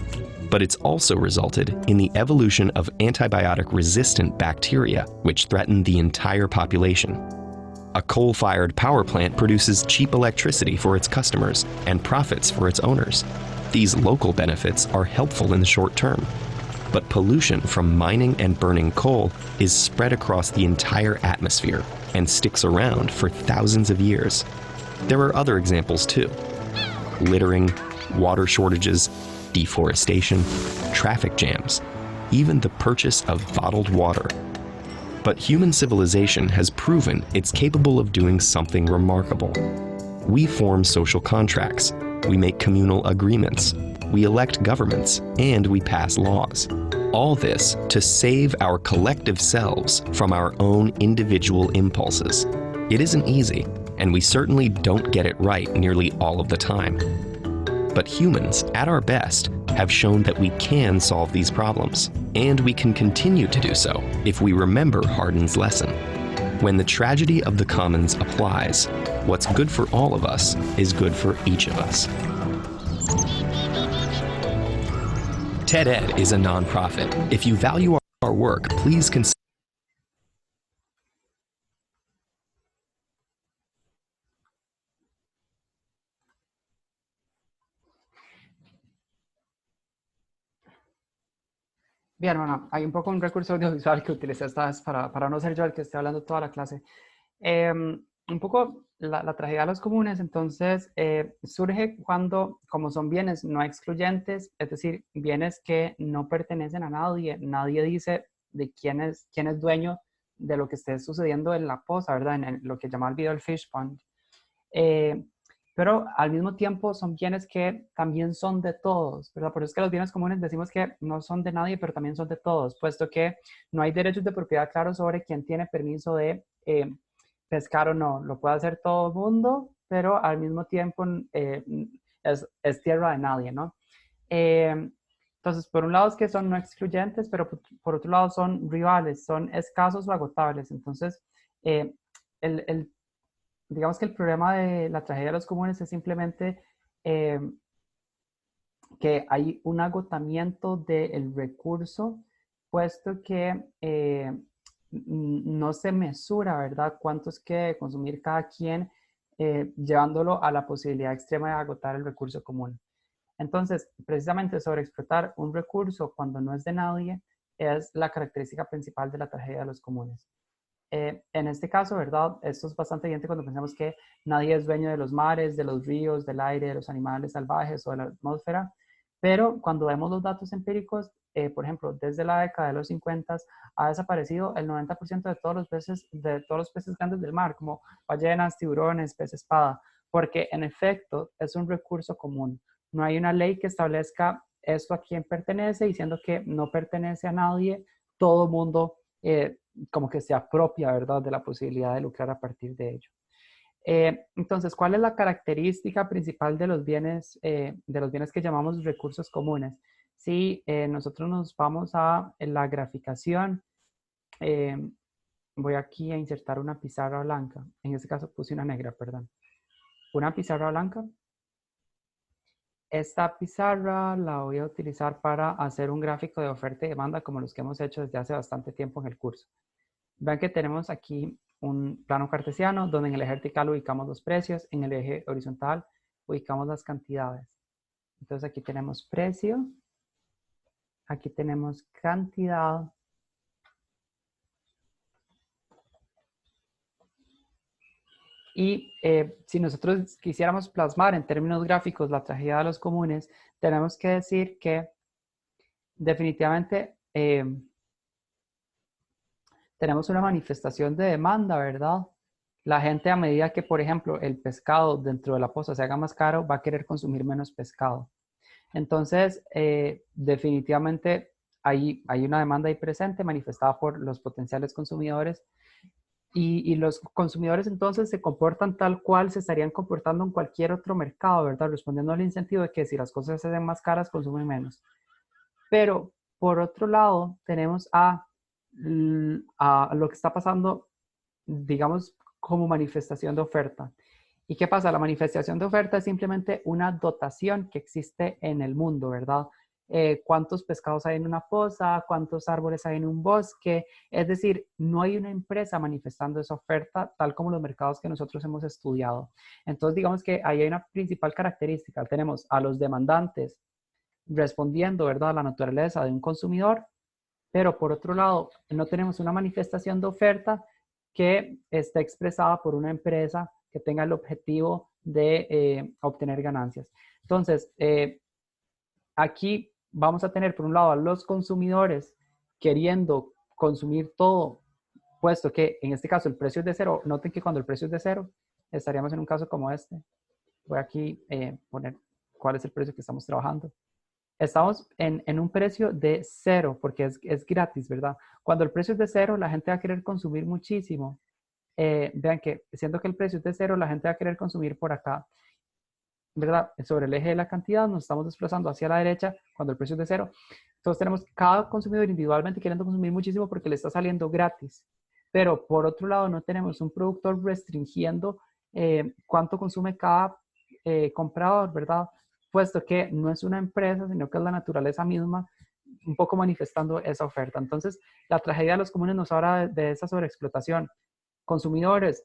But it's also resulted in the evolution of antibiotic-resistant bacteria, which threaten the entire population. A coal-fired power plant produces cheap electricity for its customers and profits for its owners. These local benefits are helpful in the short term. but pollution from mining and burning coal is spread across the entire atmosphere and sticks around for thousands of years. There are other examples too. Littering, water shortages, deforestation, traffic jams, even the purchase of bottled water. But human civilization has proven it's capable of doing something remarkable. We form social contracts, we make communal agreements, we elect governments, and we pass laws. All this to save our collective selves from our own individual impulses. It isn't easy, and we certainly don't get it right nearly all of the time. But humans, at our best, have shown that we can solve these problems, and we can continue to do so if we remember Hardin's lesson. When the tragedy of the commons applies, what's good for all of us is good for each of us. TED-Ed is a nonprofit. If you value our work, please consider. Bien, bueno, hay un poco un recurso audiovisual que utilicé esta vez para no ser yo el que esté hablando toda la clase. Un poco la tragedia de los comunes, entonces, surge cuando, como son bienes no excluyentes, es decir, bienes que no pertenecen a nadie, nadie dice de quién es dueño de lo que esté sucediendo en la poza, ¿verdad? En lo que llama el video el fish pond. Pero al mismo tiempo son bienes que también son de todos, ¿verdad? Por eso es que los bienes comunes decimos que no son de nadie, pero también son de todos, puesto que no hay derechos de propiedad claros sobre quién tiene permiso de pescar o no. Lo puede hacer todo el mundo, pero al mismo tiempo es tierra de nadie, ¿no? Entonces, por un lado es que son no excluyentes, pero por otro lado son rivales, son escasos o agotables. Entonces, digamos que el problema de la tragedia de los comunes es simplemente que hay un agotamiento del recurso, puesto que no se mesura, ¿verdad?, cuántos que consumir cada quien, llevándolo a la posibilidad extrema de agotar el recurso común. Entonces, precisamente sobreexplotar un recurso cuando no es de nadie es la característica principal de la tragedia de los comunes. En este caso, ¿verdad? Esto es bastante evidente cuando pensamos que nadie es dueño de los mares, de los ríos, del aire, de los animales salvajes o de la atmósfera, pero cuando vemos los datos empíricos, por ejemplo, desde la década de los 50 ha desaparecido el 90% de todos los peces grandes del mar, como ballenas, tiburones, pez espada, porque en efecto es un recurso común. No hay una ley que establezca esto a quién pertenece, diciendo que no pertenece a nadie, todo mundo como que se apropia, ¿verdad?, de la posibilidad de lucrar a partir de ello. Entonces, ¿cuál es la característica principal de los bienes que llamamos recursos comunes? Si nosotros nos vamos a la graficación, voy aquí a insertar una pizarra blanca. En este caso puse una negra, perdón. Una pizarra blanca. Esta pizarra la voy a utilizar para hacer un gráfico de oferta y demanda como los que hemos hecho desde hace bastante tiempo en el curso. Vean que tenemos aquí un plano cartesiano donde en el eje vertical ubicamos los precios, en el eje horizontal ubicamos las cantidades. Entonces aquí tenemos precio, aquí tenemos cantidad, y si nosotros quisiéramos plasmar en términos gráficos la tragedia de los comunes, tenemos que decir que definitivamente tenemos una manifestación de demanda, ¿verdad? La gente, a medida que, por ejemplo, el pescado dentro de la poza se haga más caro, va a querer consumir menos pescado. Entonces, definitivamente hay una demanda ahí presente manifestada por los potenciales consumidores, y los consumidores entonces se comportan tal cual se estarían comportando en cualquier otro mercado, ¿verdad? Respondiendo al incentivo de que si las cosas se hacen más caras, consumen menos. Pero, por otro lado, tenemos a lo que está pasando, digamos, como manifestación de oferta. ¿Y qué pasa? La manifestación de oferta es simplemente una dotación que existe en el mundo, ¿verdad? ¿Cuántos pescados hay en una poza? ¿Cuántos árboles hay en un bosque? Es decir, no hay una empresa manifestando esa oferta tal como los mercados que nosotros hemos estudiado. Entonces, digamos que ahí hay una principal característica. Tenemos a los demandantes respondiendo, ¿verdad?, a la naturaleza de un consumidor, pero por otro lado, no tenemos una manifestación de oferta que esté expresada por una empresa que tenga el objetivo de obtener ganancias. Entonces, aquí vamos a tener, por un lado, a los consumidores queriendo consumir todo, puesto que en este caso el precio es de cero. Noten que cuando el precio es de cero, estaríamos en un caso como este. Voy aquí a poner cuál es el precio que estamos trabajando. Estamos en un precio de cero, porque es gratis, ¿verdad? Cuando el precio es de cero, la gente va a querer consumir muchísimo. Vean que, siendo que el precio es de cero, la gente va a querer consumir por acá, ¿verdad? Sobre el eje de la cantidad nos estamos desplazando hacia la derecha cuando el precio es de cero. Entonces tenemos cada consumidor individualmente queriendo consumir muchísimo porque le está saliendo gratis. Pero por otro lado no tenemos un productor restringiendo cuánto consume cada comprador, ¿verdad? Puesto que no es una empresa, sino que es la naturaleza misma un poco manifestando esa oferta. Entonces, la tragedia de los comunes nos habla de esa sobreexplotación. Consumidores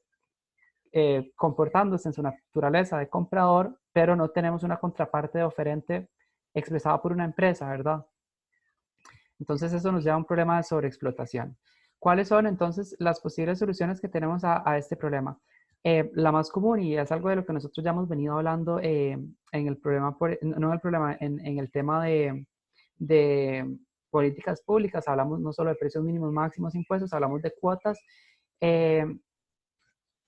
comportándose en su naturaleza de comprador, pero no tenemos una contraparte de oferente expresada por una empresa, ¿verdad? Entonces eso nos lleva a un problema de sobreexplotación. ¿Cuáles son entonces las posibles soluciones que tenemos a este problema? La más común, y es algo de lo que nosotros ya hemos venido hablando en el problema, no en el problema, en el tema de políticas públicas, hablamos no solo de precios mínimos, máximos, impuestos, hablamos de cuotas.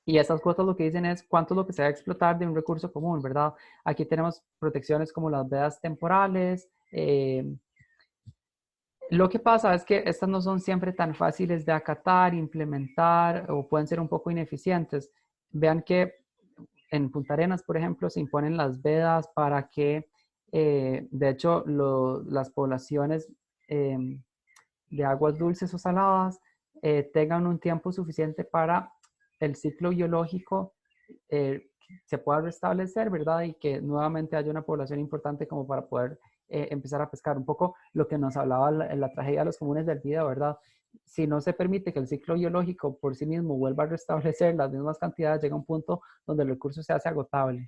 Y estas cuotas lo que dicen es cuánto es lo que se va a explotar de un recurso común, ¿verdad? Aquí tenemos protecciones como las vedas temporales. Lo que pasa es que estas no son siempre tan fáciles de acatar, implementar o pueden ser un poco ineficientes. Vean que en Punta Arenas, por ejemplo, se imponen las vedas para que, de hecho, las poblaciones de aguas dulces o saladas tengan un tiempo suficiente para el ciclo biológico se pueda restablecer, ¿verdad? Y que nuevamente haya una población importante como para poder empezar a pescar. Un poco lo que nos hablaba en la tragedia de los comunes del video, ¿verdad? Si no se permite que el ciclo biológico por sí mismo vuelva a restablecer las mismas cantidades, llega a un punto donde el recurso se hace agotable.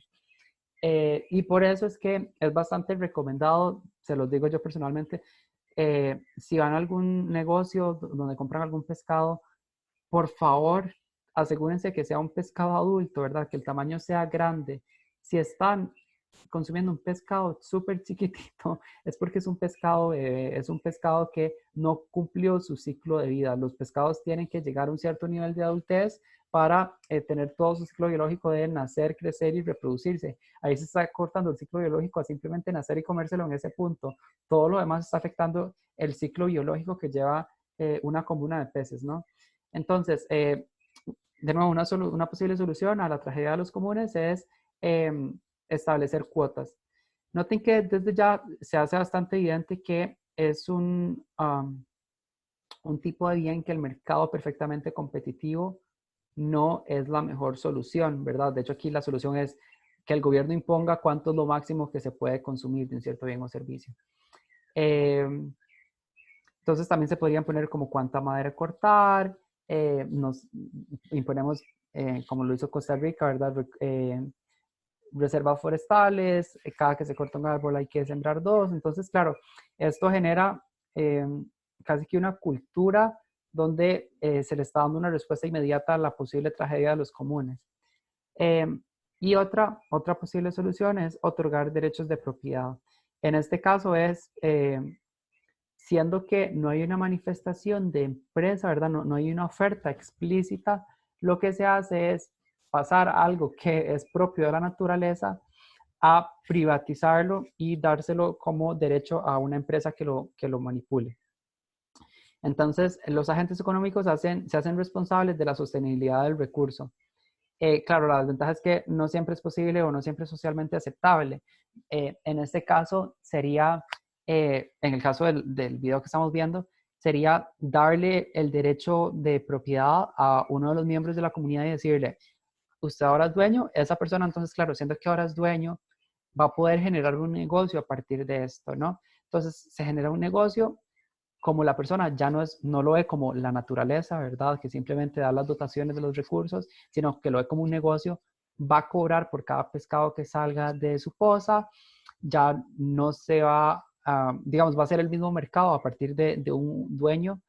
Y por eso es que es bastante recomendado, se los digo yo personalmente, si van a algún negocio donde compran algún pescado, por favor, asegúrense que sea un pescado adulto, ¿verdad? Que el tamaño sea grande. Si están consumiendo un pescado súper chiquitito, es porque es un pescado que no cumplió su ciclo de vida. Los pescados tienen que llegar a un cierto nivel de adultez para tener todo su ciclo biológico de nacer, crecer y reproducirse. Ahí se está cortando el ciclo biológico a simplemente nacer y comérselo en ese punto. Todo lo demás está afectando el ciclo biológico que lleva una comuna de peces, ¿no? Entonces, de nuevo, una posible solución a la tragedia de los comunes es establecer cuotas. Noten que desde ya se hace bastante evidente que es un tipo de bien que el mercado perfectamente competitivo no es la mejor solución, ¿verdad? De hecho, aquí la solución es que el gobierno imponga cuánto es lo máximo que se puede consumir de un cierto bien o servicio. Entonces también se podrían poner como cuánta madera cortar, nos imponemos, como lo hizo Costa Rica, ¿verdad? Reservas forestales, cada que se corta un árbol hay que sembrar dos. Entonces, claro, esto genera casi que una cultura donde se le está dando una respuesta inmediata a la posible tragedia de los comunes. Y otra posible solución es otorgar derechos de propiedad. En este caso es, siendo que no hay una manifestación de empresa, ¿verdad? No hay una oferta explícita, lo que se hace es pasar algo que es propio de la naturaleza a privatizarlo y dárselo como derecho a una empresa que lo manipule. Entonces, los agentes económicos se hacen responsables de la sostenibilidad del recurso. Claro, la desventaja es que no siempre es posible o no siempre es socialmente aceptable. En este caso sería, en el caso del video que estamos viendo, sería darle el derecho de propiedad a uno de los miembros de la comunidad y decirle, usted ahora es dueño, esa persona entonces, claro, siendo que ahora es dueño, va a poder generar un negocio a partir de esto, ¿no? Entonces se genera un negocio, como la persona ya no lo ve como la naturaleza, ¿verdad? Que simplemente da las dotaciones de los recursos, sino que lo ve como un negocio, va a cobrar por cada pescado que salga de su poza, ya no se va digamos, va a ser el mismo mercado a partir de un dueño,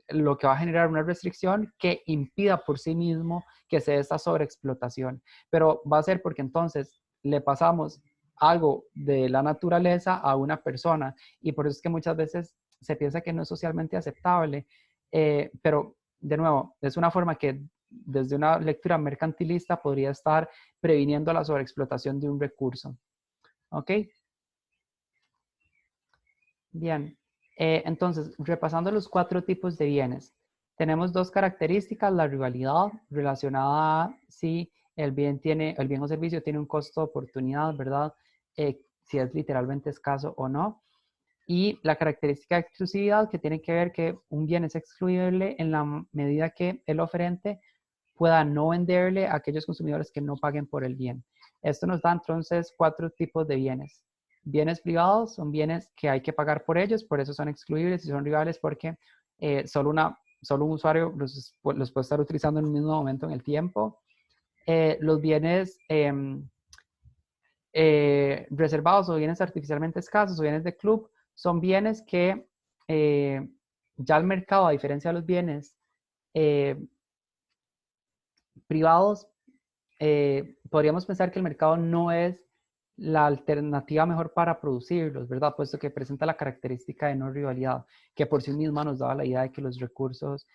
lo que va a generar una restricción que impida por sí mismo que se dé esta sobreexplotación. Pero va a ser porque entonces le pasamos algo de la naturaleza a una persona y por eso es que muchas veces se piensa que no es socialmente aceptable, pero de nuevo, es una forma que desde una lectura mercantilista podría estar previniendo la sobreexplotación de un recurso. ¿Ok? Bien, entonces, repasando los 4 tipos de bienes, tenemos 2 características, la rivalidad relacionada a si el bien o servicio tiene un costo de oportunidad, ¿verdad? Si es literalmente escaso o no. Y la característica de exclusividad, que tiene que ver que un bien es excluible en la medida que el oferente pueda no venderle a aquellos consumidores que no paguen por el bien. Esto nos da entonces 4 tipos de bienes. Bienes privados son bienes que hay que pagar por ellos, por eso son excluibles y son rivales porque solo un usuario los puede estar utilizando en el mismo momento en el tiempo. Los bienes reservados o bienes artificialmente escasos o bienes de club son bienes que ya el mercado, a diferencia de los bienes eh, privados, podríamos pensar que el mercado no es la alternativa mejor para producirlos, ¿verdad? Puesto que presenta la característica de no rivalidad, que por sí misma nos daba la idea de que los recursos,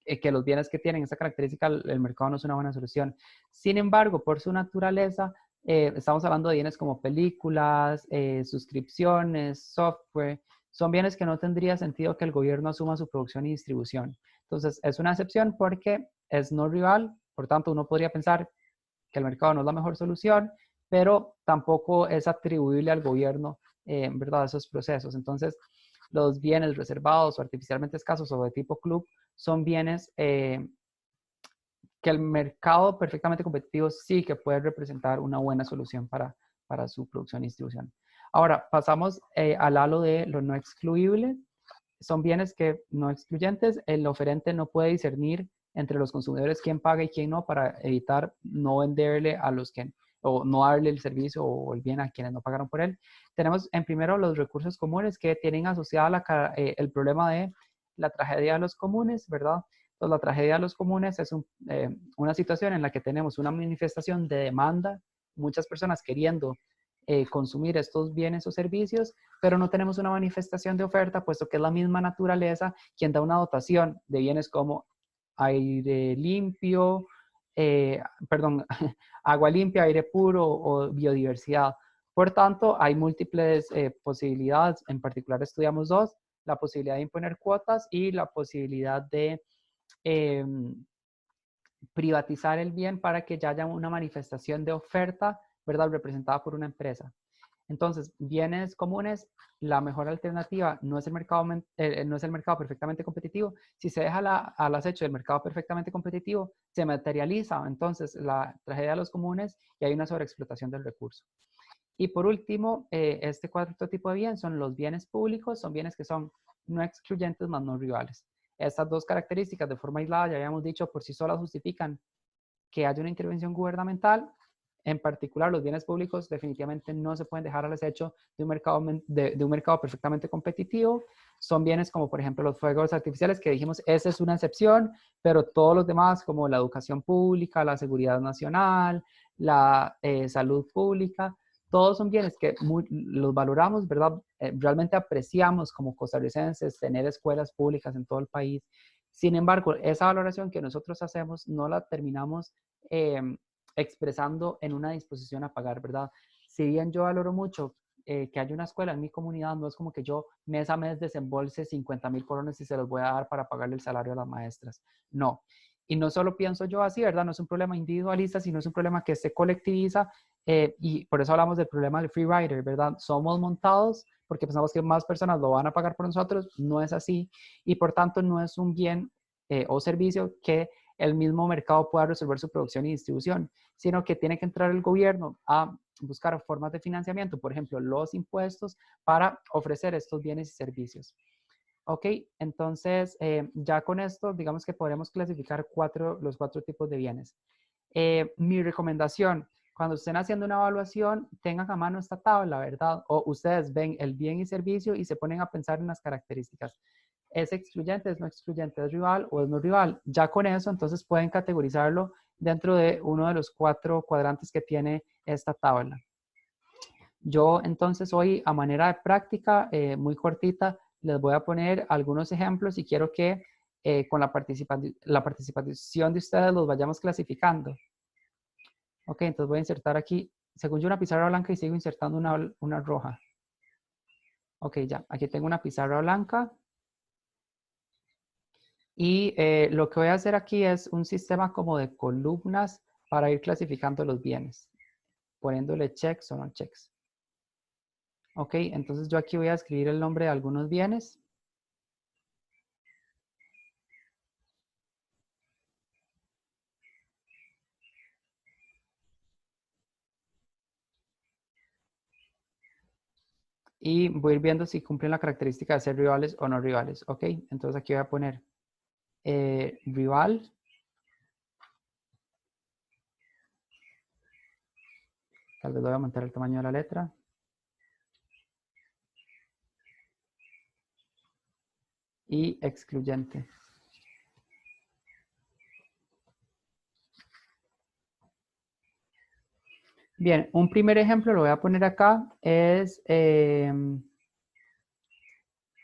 que los bienes que tienen esa característica, el mercado no es una buena solución. Sin embargo, por su naturaleza, estamos hablando de bienes como películas, suscripciones, software, son bienes que no tendría sentido que el gobierno asuma su producción y distribución. Entonces, es una excepción porque es no rival, por tanto, uno podría pensar que el mercado no es la mejor solución, pero tampoco es atribuible al gobierno, ¿verdad?, esos procesos. Entonces, los bienes reservados o artificialmente escasos o de tipo club son bienes que el mercado perfectamente competitivo sí que puede representar una buena solución para su producción y distribución. Ahora, pasamos al halo de lo no excluible. Son bienes que no excluyentes, el oferente no puede discernir entre los consumidores quién paga y quién no para evitar no venderle a los que, o no darle el servicio o el bien a quienes no pagaron por él. Tenemos en primero los recursos comunes que tienen asociada el problema de la tragedia de los comunes, ¿verdad? Entonces, la tragedia de los comunes es una situación en la que tenemos una manifestación de demanda, muchas personas queriendo consumir estos bienes o servicios, pero no tenemos una manifestación de oferta, puesto que es la misma naturaleza quien da una dotación de bienes como aire limpio, perdón, agua limpia, aire puro o biodiversidad. Por tanto, hay múltiples posibilidades, en particular estudiamos 2, la posibilidad de imponer cuotas y la posibilidad de eh, privatizar el bien para que ya haya una manifestación de oferta, ¿verdad?, representada por una empresa. Entonces, bienes comunes, la mejor alternativa no es el mercado perfectamente competitivo. Si se deja al acecho del mercado perfectamente competitivo, se materializa entonces la tragedia de los comunes y hay una sobreexplotación del recurso. Y por último, este 4 tipo de bien son los bienes públicos, son bienes que son no excluyentes más no rivales. Estas 2 características de forma aislada, ya habíamos dicho, por sí solas justifican que haya una intervención gubernamental. En particular, los bienes públicos definitivamente no se pueden dejar al acecho de un mercado perfectamente competitivo. Son bienes como, por ejemplo, los fuegos artificiales, que dijimos, esa es una excepción, pero todos los demás, como la educación pública, la seguridad nacional, la salud pública, todos son bienes que los valoramos, ¿verdad? Realmente apreciamos como costarricenses tener escuelas públicas en todo el país. Sin embargo, esa valoración que nosotros hacemos no la terminamos expresando en una disposición a pagar, ¿verdad? Si bien yo valoro mucho que haya una escuela en mi comunidad, no es como que yo mes a mes desembolse 50,000 colones y se los voy a dar para pagarle el salario a las maestras. No. Y no solo pienso yo así, ¿verdad? No es un problema individualista, sino es un problema que se colectiviza y por eso hablamos del problema del free rider, ¿verdad? Somos montados porque pensamos que más personas lo van a pagar por nosotros, no es así y por tanto no es un bien o servicio que el mismo mercado pueda resolver su producción y distribución, sino que tiene que entrar el gobierno a buscar formas de financiamiento, por ejemplo, los impuestos para ofrecer estos bienes y servicios. Ok, entonces ya con esto, digamos que podremos clasificar los 4 tipos de bienes. Mi recomendación, cuando estén haciendo una evaluación, tengan a mano esta tabla, ¿verdad? O ustedes ven el bien y servicio y se ponen a pensar en las características. ¿Es excluyente, es no excluyente, es rival o es no rival? Ya con eso, entonces pueden categorizarlo dentro de uno de los 4 cuadrantes que tiene esta tabla. Yo entonces hoy, a manera de práctica, muy cortita, les voy a poner algunos ejemplos y quiero que con la participación de ustedes los vayamos clasificando. Ok, entonces voy a insertar aquí, según yo, una pizarra blanca y sigo insertando una roja. Ok, ya, aquí tengo una pizarra blanca. Y lo que voy a hacer aquí es un sistema como de columnas para ir clasificando los bienes, poniéndole checks o no checks. Ok, entonces yo aquí voy a escribir el nombre de algunos bienes. Y voy a ir viendo si cumplen la característica de ser rivales o no rivales. Ok, entonces aquí voy a poner rival. Tal vez voy a aumentar el tamaño de la letra. Y excluyente. Bien, un primer ejemplo lo voy a poner acá, es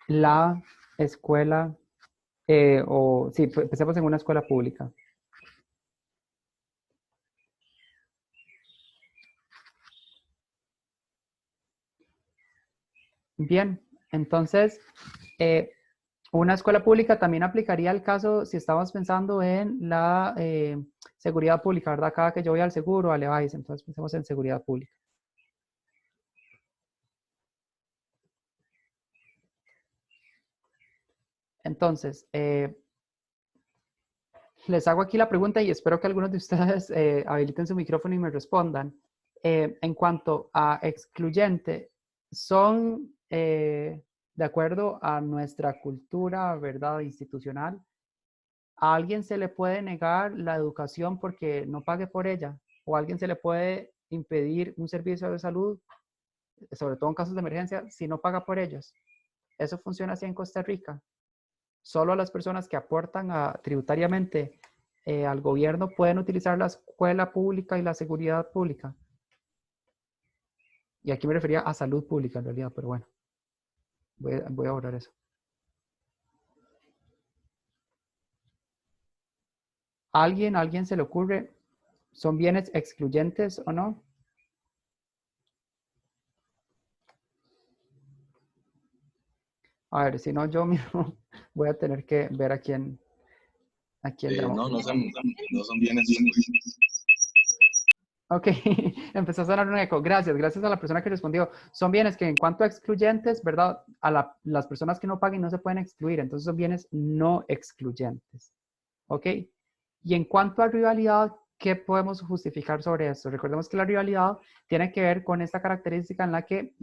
la escuela, sí, empecemos en una escuela pública. Bien, entonces, una escuela pública también aplicaría el caso si estamos pensando en la seguridad pública, ¿verdad? Cada que yo voy al seguro, al EVAIS, entonces pensemos en seguridad pública. Entonces, les hago aquí la pregunta y espero que algunos de ustedes habiliten su micrófono y me respondan. En cuanto a excluyente, son, de acuerdo a nuestra cultura, ¿verdad?, institucional, ¿a alguien se le puede negar la educación porque no pague por ella? ¿O a alguien se le puede impedir un servicio de salud, sobre todo en casos de emergencia, si no paga por ellos? Eso funciona así en Costa Rica. Solo las personas que aportan tributariamente al gobierno pueden utilizar la escuela pública y la seguridad pública. Y aquí me refería a salud pública en realidad, pero bueno, voy a borrar eso. ¿A alguien se le ocurre, son bienes excluyentes o no? A ver, si no, yo mismo voy a tener que ver a quién llamo. No son bienes. Ok, empezó a sonar un eco. Gracias a la persona que respondió. Son bienes que en cuanto a excluyentes, ¿verdad? Las personas que no paguen no se pueden excluir, entonces son bienes no excluyentes. ¿Ok? Y en cuanto a rivalidad, ¿qué podemos justificar sobre esto? Recordemos que la rivalidad tiene que ver con esta característica en la que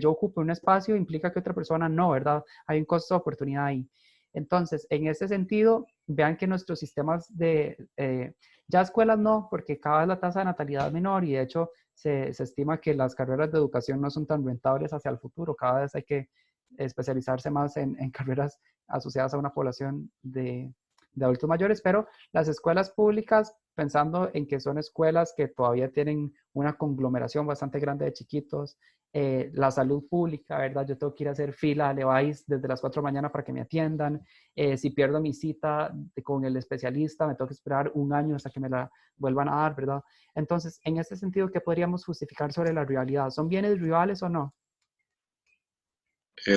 yo ocupe un espacio implica que otra persona no, ¿verdad? Hay un costo de oportunidad ahí. Entonces, en ese sentido, vean que nuestros sistemas ya escuelas no, porque cada vez la tasa de natalidad es menor y de hecho se estima que las carreras de educación no son tan rentables hacia el futuro. Cada vez hay que especializarse más en carreras asociadas a una población de adultos mayores, pero las escuelas públicas, pensando en que son escuelas que todavía tienen una conglomeración bastante grande de chiquitos, la salud pública, ¿verdad? Yo tengo que ir a hacer fila al EVAIS desde las 4 de la mañana para que me atiendan. Si pierdo mi cita con el especialista, me tengo que esperar un año hasta que me la vuelvan a dar, ¿verdad? Entonces, en este sentido, ¿qué podríamos justificar sobre la rivalidad? ¿Son bienes rivales o no?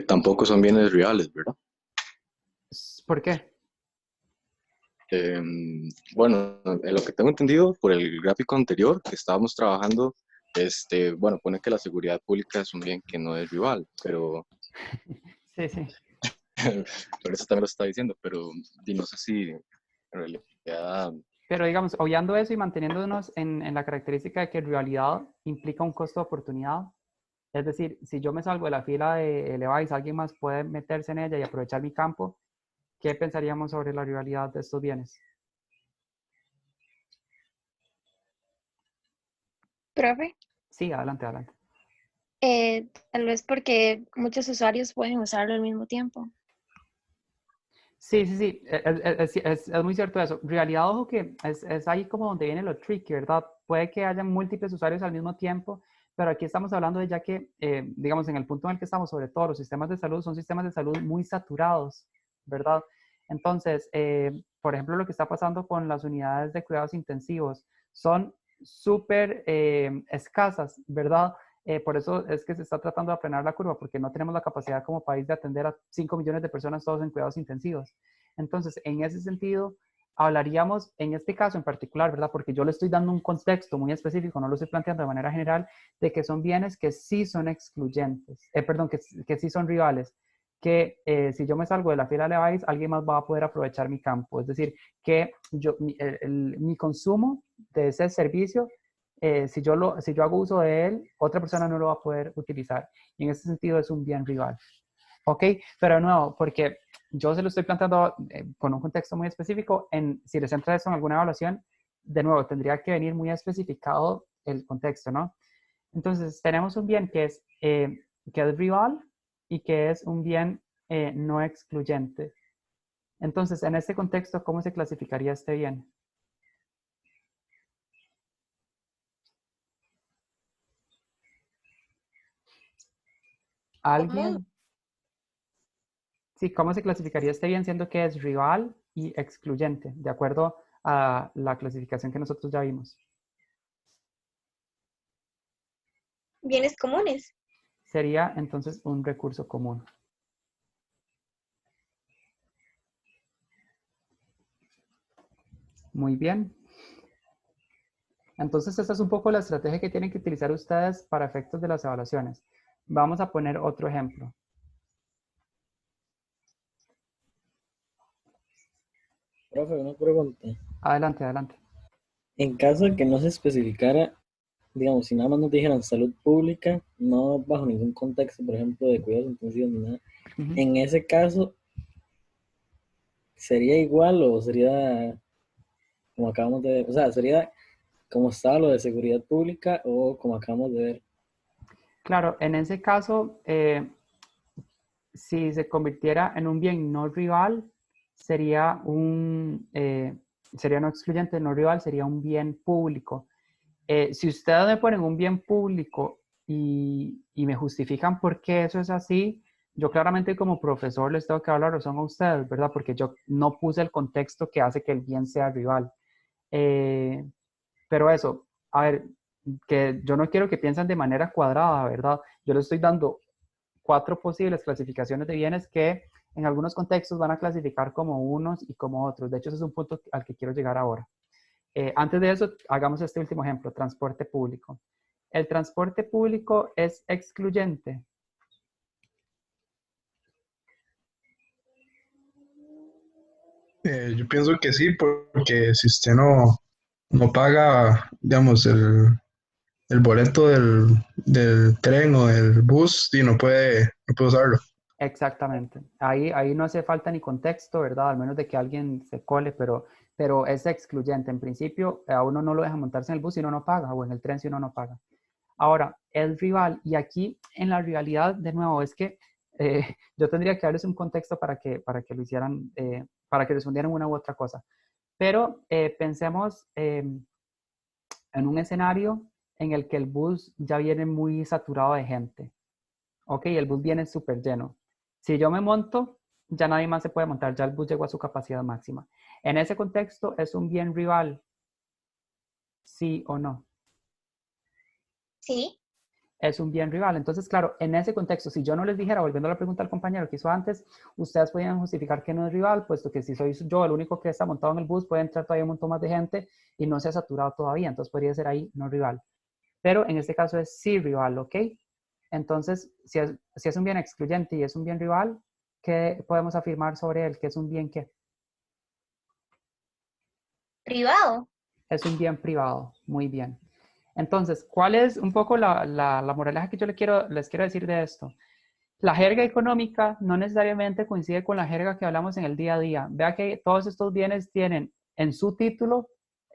Tampoco son bienes reales, ¿verdad? ¿Por qué? Bueno, en lo que tengo entendido por el gráfico anterior que estábamos trabajando, bueno, pone que la seguridad pública es un bien que no es rival, pero Sí, sí. por eso también lo está diciendo, pero no sé si en realidad Pero digamos, obviando eso y manteniéndonos en la característica de que rivalidad implica un costo de oportunidad, es decir, si yo me salgo de la fila de Levi's, alguien más puede meterse en ella y aprovechar mi campo, ¿qué pensaríamos sobre la rivalidad de estos bienes? Profe, Sí, adelante, adelante. tal vez porque muchos usuarios pueden usarlo al mismo tiempo. Sí, sí, sí, es muy cierto eso. En realidad, ojo que es ahí como donde viene lo tricky, ¿verdad? Puede que haya múltiples usuarios al mismo tiempo, pero aquí estamos hablando de ya que, digamos, en el punto en el que estamos, sobre todo los sistemas de salud, son sistemas de salud muy saturados, ¿verdad? Entonces, por ejemplo, lo que está pasando con las unidades de cuidados intensivos son súper escasas, ¿verdad? Por eso es que se está tratando de aplanar la curva, porque no tenemos la capacidad como país de atender a 5 millones de personas todos en cuidados intensivos. Entonces, en ese sentido, hablaríamos en este caso en particular, ¿verdad? Porque yo le estoy dando un contexto muy específico, no lo estoy planteando de manera general, de que son bienes que sí son excluyentes, perdón, que sí son rivales, que si yo me salgo de la fila de Levi's, alguien más va a poder aprovechar mi campo. Es decir, que mi consumo de ese servicio si yo hago uso de él, otra persona no lo va a poder utilizar. Y en ese sentido es un bien rival. ¿Ok? Pero de nuevo, porque yo se lo estoy planteando con un contexto muy específico, si les entra eso en alguna evaluación, de nuevo, tendría que venir muy especificado el contexto, ¿no? Entonces, tenemos un bien que es rival y que es un bien no excluyente. Entonces, en este contexto, ¿cómo se clasificaría este bien? ¿Cómo? ¿Alguien? Sí, ¿cómo se clasificaría este bien siendo que es rival y excluyente, de acuerdo a la clasificación que nosotros ya vimos? Bienes comunes. Sería entonces un recurso común. Muy bien. Entonces, esta es un poco la estrategia que tienen que utilizar ustedes para efectos de las evaluaciones. Vamos a poner otro ejemplo. Profe, una pregunta. Adelante, adelante. En caso de que no se especificara, digamos, si nada más nos dijeran salud pública, no bajo ningún contexto, por ejemplo, de cuidados intensivos ni nada, Ujú. en ese caso, ¿sería igual o sería como acabamos de ver? O sea, ¿sería como estaba lo de seguridad pública o como acabamos de ver? Claro, en ese caso, si se convirtiera en un bien no rival, sería no excluyente, no rival, sería un bien público. Si ustedes me ponen un bien público y me justifican por qué eso es así, yo claramente como profesor les tengo que dar la razón a ustedes, ¿verdad? Porque yo no puse el contexto que hace que el bien sea rival. Eh, pero eso, a ver, que yo no quiero que piensen de manera cuadrada, ¿verdad? Yo les estoy dando 4 posibles clasificaciones de bienes que en algunos contextos van a clasificar como unos y como otros. De hecho, ese es un punto al que quiero llegar ahora. Antes de eso, hagamos este último ejemplo, transporte público. ¿El transporte público es excluyente? Yo pienso que sí, porque si usted no paga, digamos, el boleto del tren o del bus, y no puede usarlo. Exactamente. Ahí no hace falta ni contexto, ¿verdad? Al menos de que alguien se cole, pero es excluyente. En principio, a uno no lo deja montarse en el bus si uno no paga, o en el tren si uno no paga. Ahora, el rival, y aquí en la rivalidad, de nuevo, es que yo tendría que darles un contexto para que lo hicieran, para que respondieran una u otra cosa. Pero pensemos en un escenario en el que el bus ya viene muy saturado de gente. Ok, el bus viene súper lleno. Si yo me monto, ya nadie más se puede montar, ya el bus llegó a su capacidad máxima. En ese contexto, ¿es un bien rival? ¿Sí o no? Sí. Es un bien rival. Entonces, claro, en ese contexto, si yo no les dijera, volviendo a la pregunta al compañero que hizo antes, ustedes podían justificar que no es rival, puesto que si soy yo el único que está montado en el bus, puede entrar todavía un montón más de gente y no se ha saturado todavía. Entonces, podría ser ahí no rival. Pero en este caso es sí rival, ¿ok? Entonces, si es un bien excluyente y es un bien rival, ¿qué podemos afirmar sobre él? ¿Que es un bien qué? Privado. Es un bien privado. Muy bien. Entonces, ¿cuál es un poco la moraleja que yo les quiero decir de esto? La jerga económica no necesariamente coincide con la jerga que hablamos en el día a día. Vea que todos estos bienes tienen en su título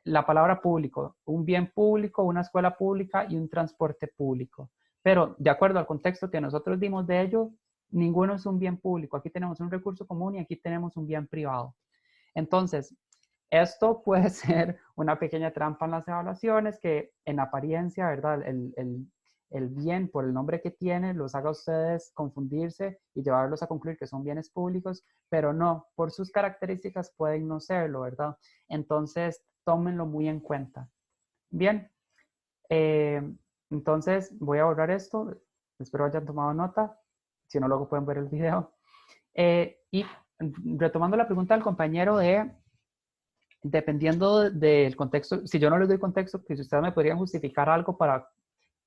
la palabra público, un bien público, una escuela pública y un transporte público. Pero de acuerdo al contexto que nosotros dimos de ello, ninguno es un bien público. Aquí tenemos un recurso común y aquí tenemos un bien privado. Entonces, esto puede ser una pequeña trampa en las evaluaciones que en apariencia, ¿verdad? El bien, por el nombre que tiene, los haga a ustedes confundirse y llevarlos a concluir que son bienes públicos, pero no, por sus características pueden no serlo, ¿verdad? Entonces, tómenlo muy en cuenta. Bien, entonces voy a borrar esto, espero hayan tomado nota, si no luego pueden ver el video. Y retomando la pregunta del compañero dependiendo del contexto, si yo no les doy contexto, que si ustedes me podrían justificar algo para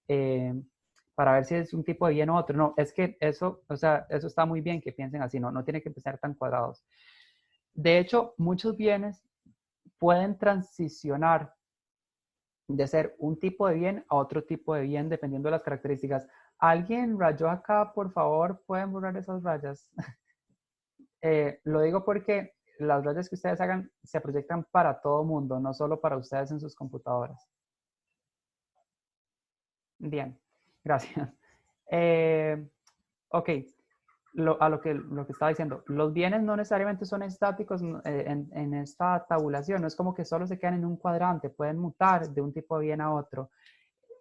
ver si es un tipo de bien o otro. No, es que eso, o sea, eso está muy bien que piensen así, no tiene que ser tan cuadrados. De hecho, muchos bienes pueden transicionar de ser un tipo de bien a otro tipo de bien dependiendo de las características. ¿Alguien rayó acá? Por favor, ¿pueden borrar esas rayas? Lo digo porque las rayas que ustedes hagan se proyectan para todo mundo, no solo para ustedes en sus computadoras. Bien, gracias. Ok, lo que estaba diciendo, los bienes no necesariamente son estáticos en esta tabulación, no es como que solo se quedan en un cuadrante, pueden mutar de un tipo de bien a otro.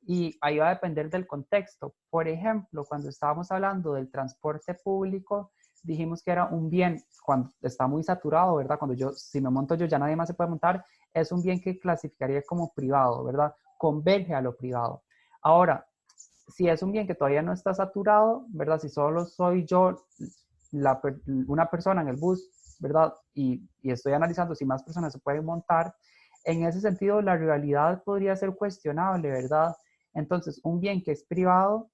Y ahí va a depender del contexto. Por ejemplo, cuando estábamos hablando del transporte público, dijimos que era un bien cuando está muy saturado, ¿verdad? Cuando si me monto yo, ya nadie más se puede montar, es un bien que clasificaría como privado, ¿verdad? Converge a lo privado. Ahora, si es un bien que todavía no está saturado, ¿verdad? Si solo soy yo, una persona en el bus, ¿verdad? Y estoy analizando si más personas se pueden montar, en ese sentido la rivalidad podría ser cuestionable, ¿verdad? Entonces, un bien que es privado,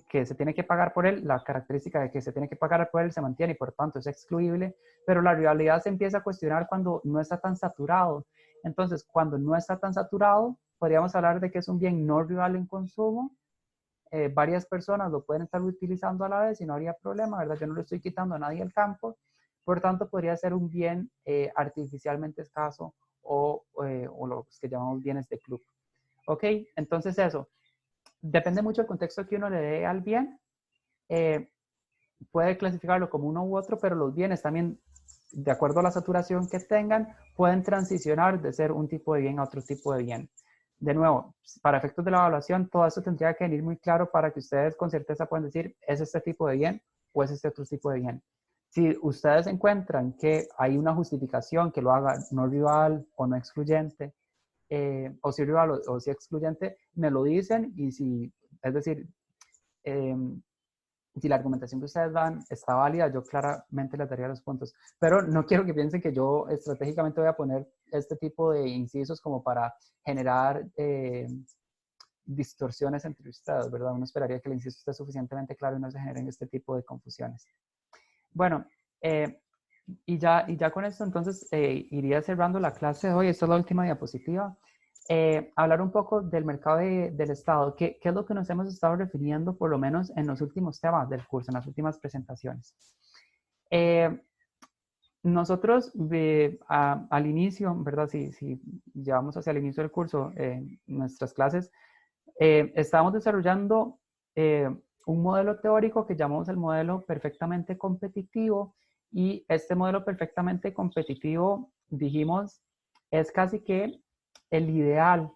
que se tiene que pagar por él, la característica de que se tiene que pagar por él se mantiene y por tanto es excluible, pero la rivalidad se empieza a cuestionar cuando no está tan saturado. Entonces, cuando no está tan saturado, podríamos hablar de que es un bien no rival en consumo. Varias personas lo pueden estar utilizando a la vez y no habría problema, ¿verdad? Yo no le estoy quitando a nadie el campo, por tanto podría ser un bien artificialmente escaso o los que llamamos bienes de club. Ok, entonces eso, depende mucho del contexto que uno le dé al bien, puede clasificarlo como uno u otro, pero los bienes también, de acuerdo a la saturación que tengan, pueden transicionar de ser un tipo de bien a otro tipo de bien. De nuevo, para efectos de la evaluación, todo eso tendría que venir muy claro para que ustedes con certeza puedan decir, ¿es este tipo de bien o es este otro tipo de bien? Si ustedes encuentran que hay una justificación que lo haga no rival o no excluyente, o si rival o si excluyente, me lo dicen y si, es decir, si la argumentación que ustedes dan está válida, yo claramente les daría los puntos. Pero no quiero que piensen que yo estratégicamente voy a poner este tipo de incisos como para generar distorsiones entre ustedes, ¿verdad? Uno esperaría que el inciso esté suficientemente claro y no se generen este tipo de confusiones. Bueno, y ya con esto entonces iría cerrando la clase de hoy. Esta es la última diapositiva. Hablar un poco del mercado del Estado. ¿Qué es lo que nos hemos estado refiriendo por lo menos en los últimos temas del curso, en las últimas presentaciones? Nosotros al inicio, ¿verdad? Si llevamos hacia el inicio del curso nuestras clases, estábamos desarrollando un modelo teórico que llamamos el modelo perfectamente competitivo, y este modelo perfectamente competitivo, dijimos, es casi que el ideal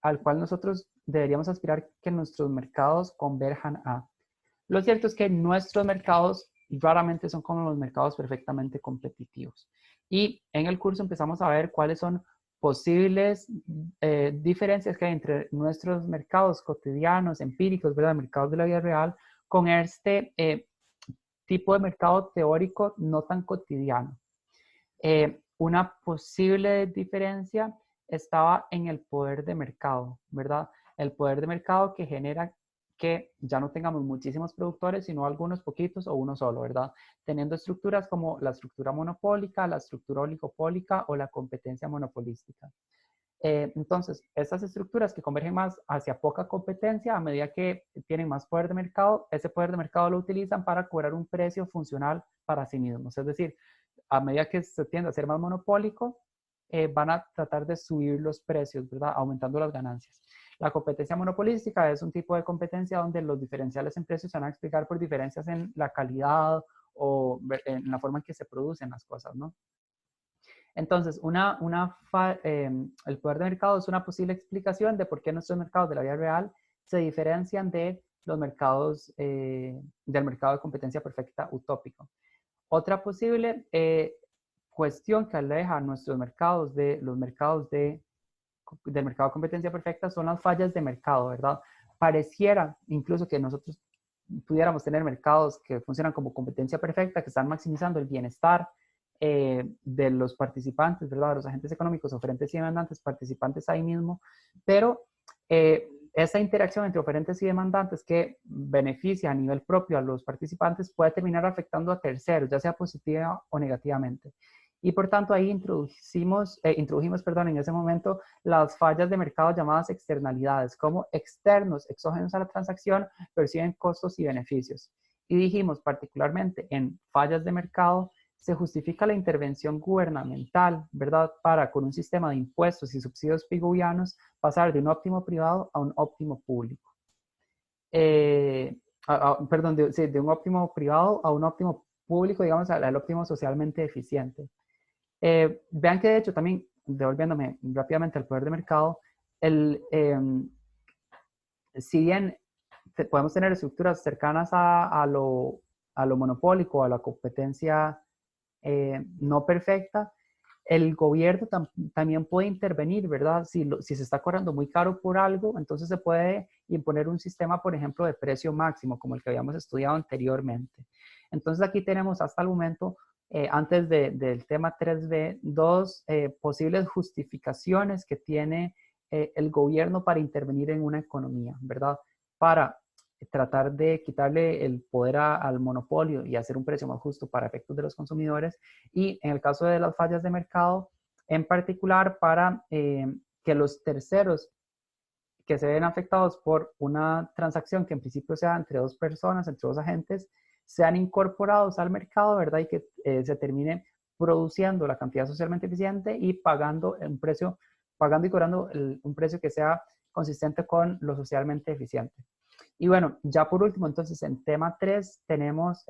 al cual nosotros deberíamos aspirar que nuestros mercados converjan a. Lo cierto es que nuestros mercados raramente son como los mercados perfectamente competitivos. Y en el curso empezamos a ver cuáles son posibles diferencias que hay entre nuestros mercados cotidianos, empíricos, ¿verdad? Mercados de la vida real, con este tipo de mercado teórico no tan cotidiano. Una posible diferencia estaba en el poder de mercado, ¿verdad? El poder de mercado que genera que ya no tengamos muchísimos productores, sino algunos poquitos o uno solo, ¿verdad? Teniendo estructuras como la estructura monopólica, la estructura oligopólica o la competencia monopolística. Entonces, estas estructuras que convergen más hacia poca competencia, a medida que tienen más poder de mercado, ese poder de mercado lo utilizan para cobrar un precio funcional para sí mismos. Es decir, a medida que se tiende a ser más monopólico, van a tratar de subir los precios, ¿verdad? Aumentando las ganancias. La competencia monopolística es un tipo de competencia donde los diferenciales en precios se van a explicar por diferencias en la calidad o en la forma en que se producen las cosas, ¿no? Entonces, el poder de mercado es una posible explicación de por qué nuestros mercados de la vida real se diferencian de los mercados, del mercado de competencia perfecta utópico. Otra posible cuestión que aleja a nuestros mercados de los mercados del mercado de competencia perfecta son las fallas de mercado, ¿verdad? Pareciera incluso que nosotros pudiéramos tener mercados que funcionan como competencia perfecta, que están maximizando el bienestar de los participantes, ¿verdad? De los agentes económicos, oferentes y demandantes, participantes ahí mismo, pero esa interacción entre oferentes y demandantes que beneficia a nivel propio a los participantes puede terminar afectando a terceros, ya sea positiva o negativamente. Y por tanto ahí introdujimos en ese momento las fallas de mercado llamadas externalidades, como externos, exógenos a la transacción, perciben costos y beneficios. Y dijimos particularmente en fallas de mercado se justifica la intervención gubernamental, ¿verdad? Para, con un sistema de impuestos y subsidios pigovianos, pasar de un óptimo privado a un óptimo público. Perdón, de un óptimo privado a un óptimo público, digamos, al óptimo socialmente eficiente. Vean que de hecho también, devolviéndome rápidamente al poder de mercado, si bien podemos tener estructuras cercanas a lo monopólico, a la competencia no perfecta, el gobierno también puede intervenir, ¿verdad? Si se está cobrando muy caro por algo, entonces se puede imponer un sistema, por ejemplo, de precio máximo, como el que habíamos estudiado anteriormente. Entonces aquí tenemos hasta el momento, antes del tema 3B, dos posibles justificaciones que tiene el gobierno para intervenir en una economía, ¿verdad? Para tratar de quitarle el poder al monopolio y hacer un precio más justo para efectos de los consumidores, y en el caso de las fallas de mercado, en particular para que los terceros que se ven afectados por una transacción que en principio sea entre dos personas, entre dos agentes, sean incorporados al mercado, ¿verdad? Y que se termine produciendo la cantidad socialmente eficiente y pagando y cobrando un precio que sea consistente con lo socialmente eficiente. Y bueno, ya por último, entonces en tema 3 tenemos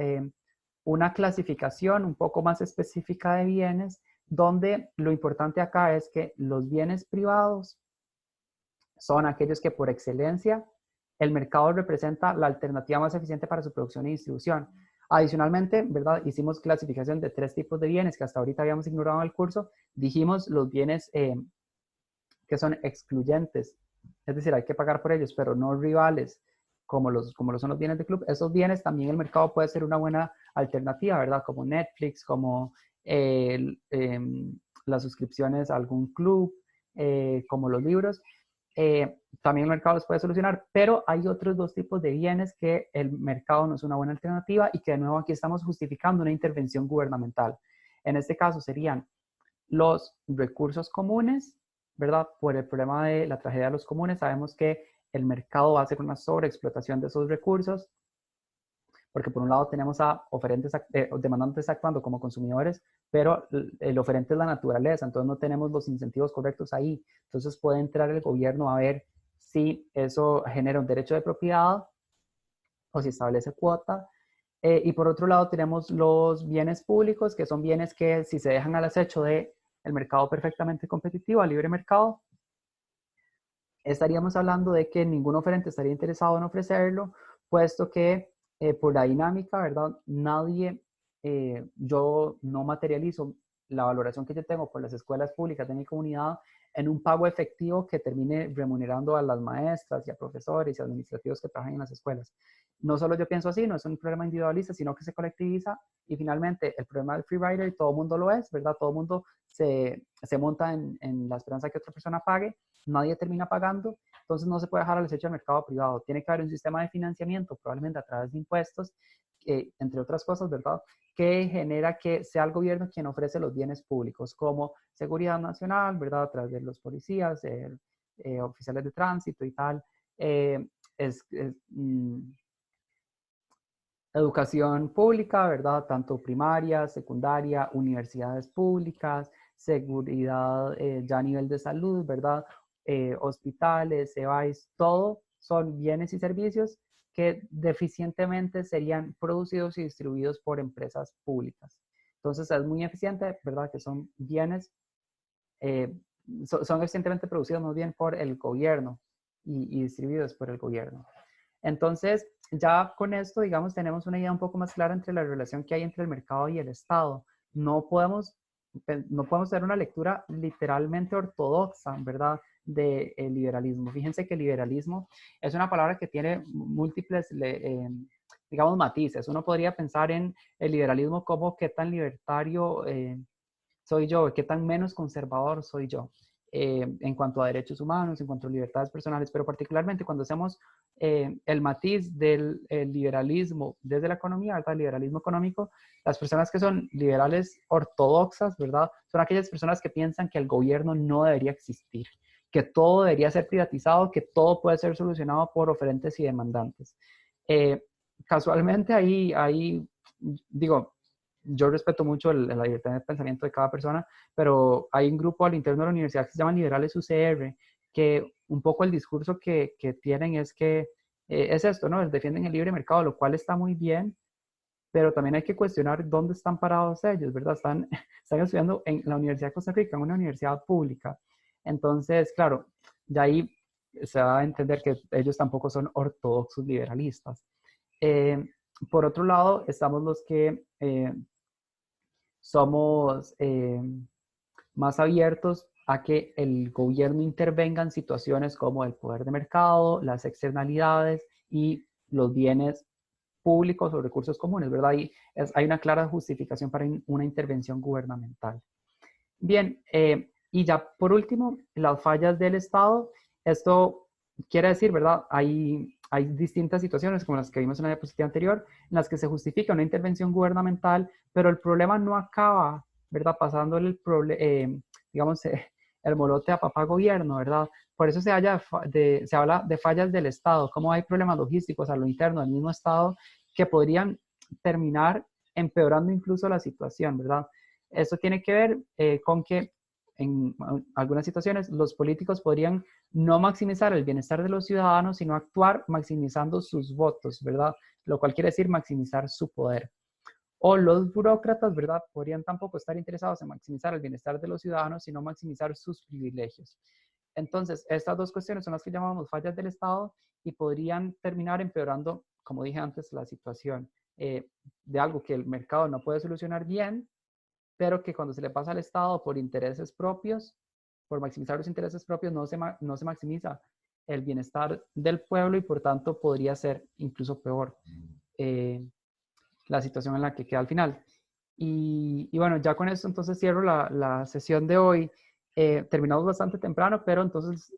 una clasificación un poco más específica de bienes, donde lo importante acá es que los bienes privados son aquellos que por excelencia el mercado representa la alternativa más eficiente para su producción y distribución. Adicionalmente, ¿verdad? Hicimos clasificación de 3 tipos de bienes que hasta ahorita habíamos ignorado en el curso. Dijimos los bienes que son excluyentes, es decir, hay que pagar por ellos, pero no rivales, como lo son los bienes de club. Esos bienes también el mercado puede ser una buena alternativa, ¿verdad? Como Netflix, como las suscripciones a algún club, como los libros. También el mercado los puede solucionar, pero hay otros dos tipos de bienes que el mercado no es una buena alternativa y que de nuevo aquí estamos justificando una intervención gubernamental. En este caso serían los recursos comunes, ¿verdad? Por el problema de la tragedia de los comunes, sabemos que el mercado va a hacer una sobreexplotación de esos recursos, porque por un lado tenemos a demandantes actuando como consumidores, pero el oferente es la naturaleza, entonces no tenemos los incentivos correctos ahí. Entonces puede entrar el gobierno a ver si eso genera un derecho de propiedad o si establece cuota. Y por otro lado tenemos los bienes públicos, que son bienes que si se dejan al acecho del mercado perfectamente competitivo, al libre mercado, estaríamos hablando de que ningún oferente estaría interesado en ofrecerlo, puesto que por la dinámica, ¿verdad? Yo no materializo la valoración que yo tengo por las escuelas públicas de mi comunidad en un pago efectivo que termine remunerando a las maestras y a profesores y administrativos que trabajan en las escuelas. No solo yo pienso así, no es un problema individualista, sino que se colectiviza, y finalmente el problema del free rider, todo el mundo lo es, ¿verdad? Todo el mundo se monta en la esperanza de que otra persona pague, nadie termina pagando, entonces no se puede dejar al acecho del mercado privado. Tiene que haber un sistema de financiamiento, probablemente a través de impuestos, entre otras cosas, ¿verdad?, que genera que sea el gobierno quien ofrece los bienes públicos, como seguridad nacional, ¿verdad?, a través de los policías, oficiales de tránsito y tal, educación pública, ¿verdad?, tanto primaria, secundaria, universidades públicas, seguridad ya a nivel de salud, ¿verdad? Hospitales, EVAIS, todo son bienes y servicios que deficientemente serían producidos y distribuidos por empresas públicas. Entonces es muy eficiente, ¿verdad? Que son bienes, son eficientemente producidos más bien por el gobierno y distribuidos por el gobierno. Entonces, ya con esto, digamos, tenemos una idea un poco más clara entre la relación que hay entre el mercado y el Estado. No podemos hacer una lectura literalmente ortodoxa, ¿verdad?, del liberalismo. Fíjense que liberalismo es una palabra que tiene múltiples, digamos, matices. Uno podría pensar en el liberalismo como qué tan libertario soy yo, qué tan menos conservador soy yo en cuanto a derechos humanos, en cuanto a libertades personales, pero particularmente cuando hacemos el matiz del liberalismo desde la economía, ¿verdad? El liberalismo económico, las personas que son liberales ortodoxas, ¿verdad? Son aquellas personas que piensan que el gobierno no debería existir, que todo debería ser privatizado, que todo puede ser solucionado por oferentes y demandantes. Casualmente ahí, digo, yo respeto mucho la libertad de pensamiento de cada persona, pero hay un grupo al interno de la universidad que se llama Liberales UCR, que un poco el discurso que tienen es que es esto, ¿no? Defienden el libre mercado, lo cual está muy bien, pero también hay que cuestionar dónde están parados ellos, ¿verdad? Están estudiando en la Universidad de Costa Rica, en una universidad pública. Entonces, claro, de ahí se va a entender que ellos tampoco son ortodoxos liberalistas. Por otro lado, estamos los que somos más abiertos a que el gobierno intervenga en situaciones como el poder de mercado, las externalidades y los bienes públicos o recursos comunes, ¿verdad? Hay una clara justificación para una intervención gubernamental. Bien, y ya por último, las fallas del Estado. Esto quiere decir, ¿verdad? Hay distintas situaciones, como las que vimos en la diapositiva anterior, en las que se justifica una intervención gubernamental, pero el problema no acaba, ¿verdad? Pasándole digamos, el molote a papá gobierno, ¿verdad? Por eso se habla de fallas del Estado, cómo hay problemas logísticos a lo interno del mismo Estado que podrían terminar empeorando incluso la situación, ¿verdad? Esto tiene que ver con que en algunas situaciones los políticos podrían no maximizar el bienestar de los ciudadanos, sino actuar maximizando sus votos, ¿verdad? Lo cual quiere decir maximizar su poder. O los burócratas, ¿verdad? Podrían tampoco estar interesados en maximizar el bienestar de los ciudadanos, sino maximizar sus privilegios. Entonces, estas dos cuestiones son las que llamamos fallas del Estado y podrían terminar empeorando, como dije antes, la situación de algo que el mercado no puede solucionar bien, pero que cuando se le pasa al Estado por intereses propios, por maximizar los intereses propios, no se maximiza el bienestar del pueblo y por tanto podría ser incluso peor la situación en la que queda al final. Y bueno, ya con esto entonces cierro la sesión de hoy. Terminamos bastante temprano, pero entonces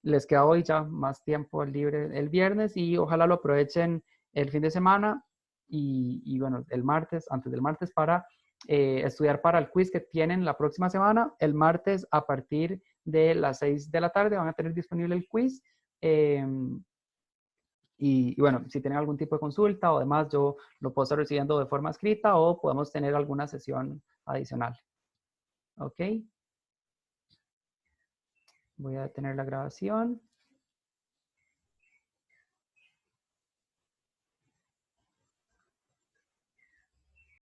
les queda hoy ya más tiempo libre el viernes y ojalá lo aprovechen el fin de semana y bueno, el martes, antes del martes, para estudiar para el quiz que tienen la próxima semana. El martes a partir de las 6 de la tarde van a tener disponible el quiz. Y bueno, si tienen algún tipo de consulta o demás, yo lo puedo estar recibiendo de forma escrita o podemos tener alguna sesión adicional. ¿Ok? Voy a detener la grabación.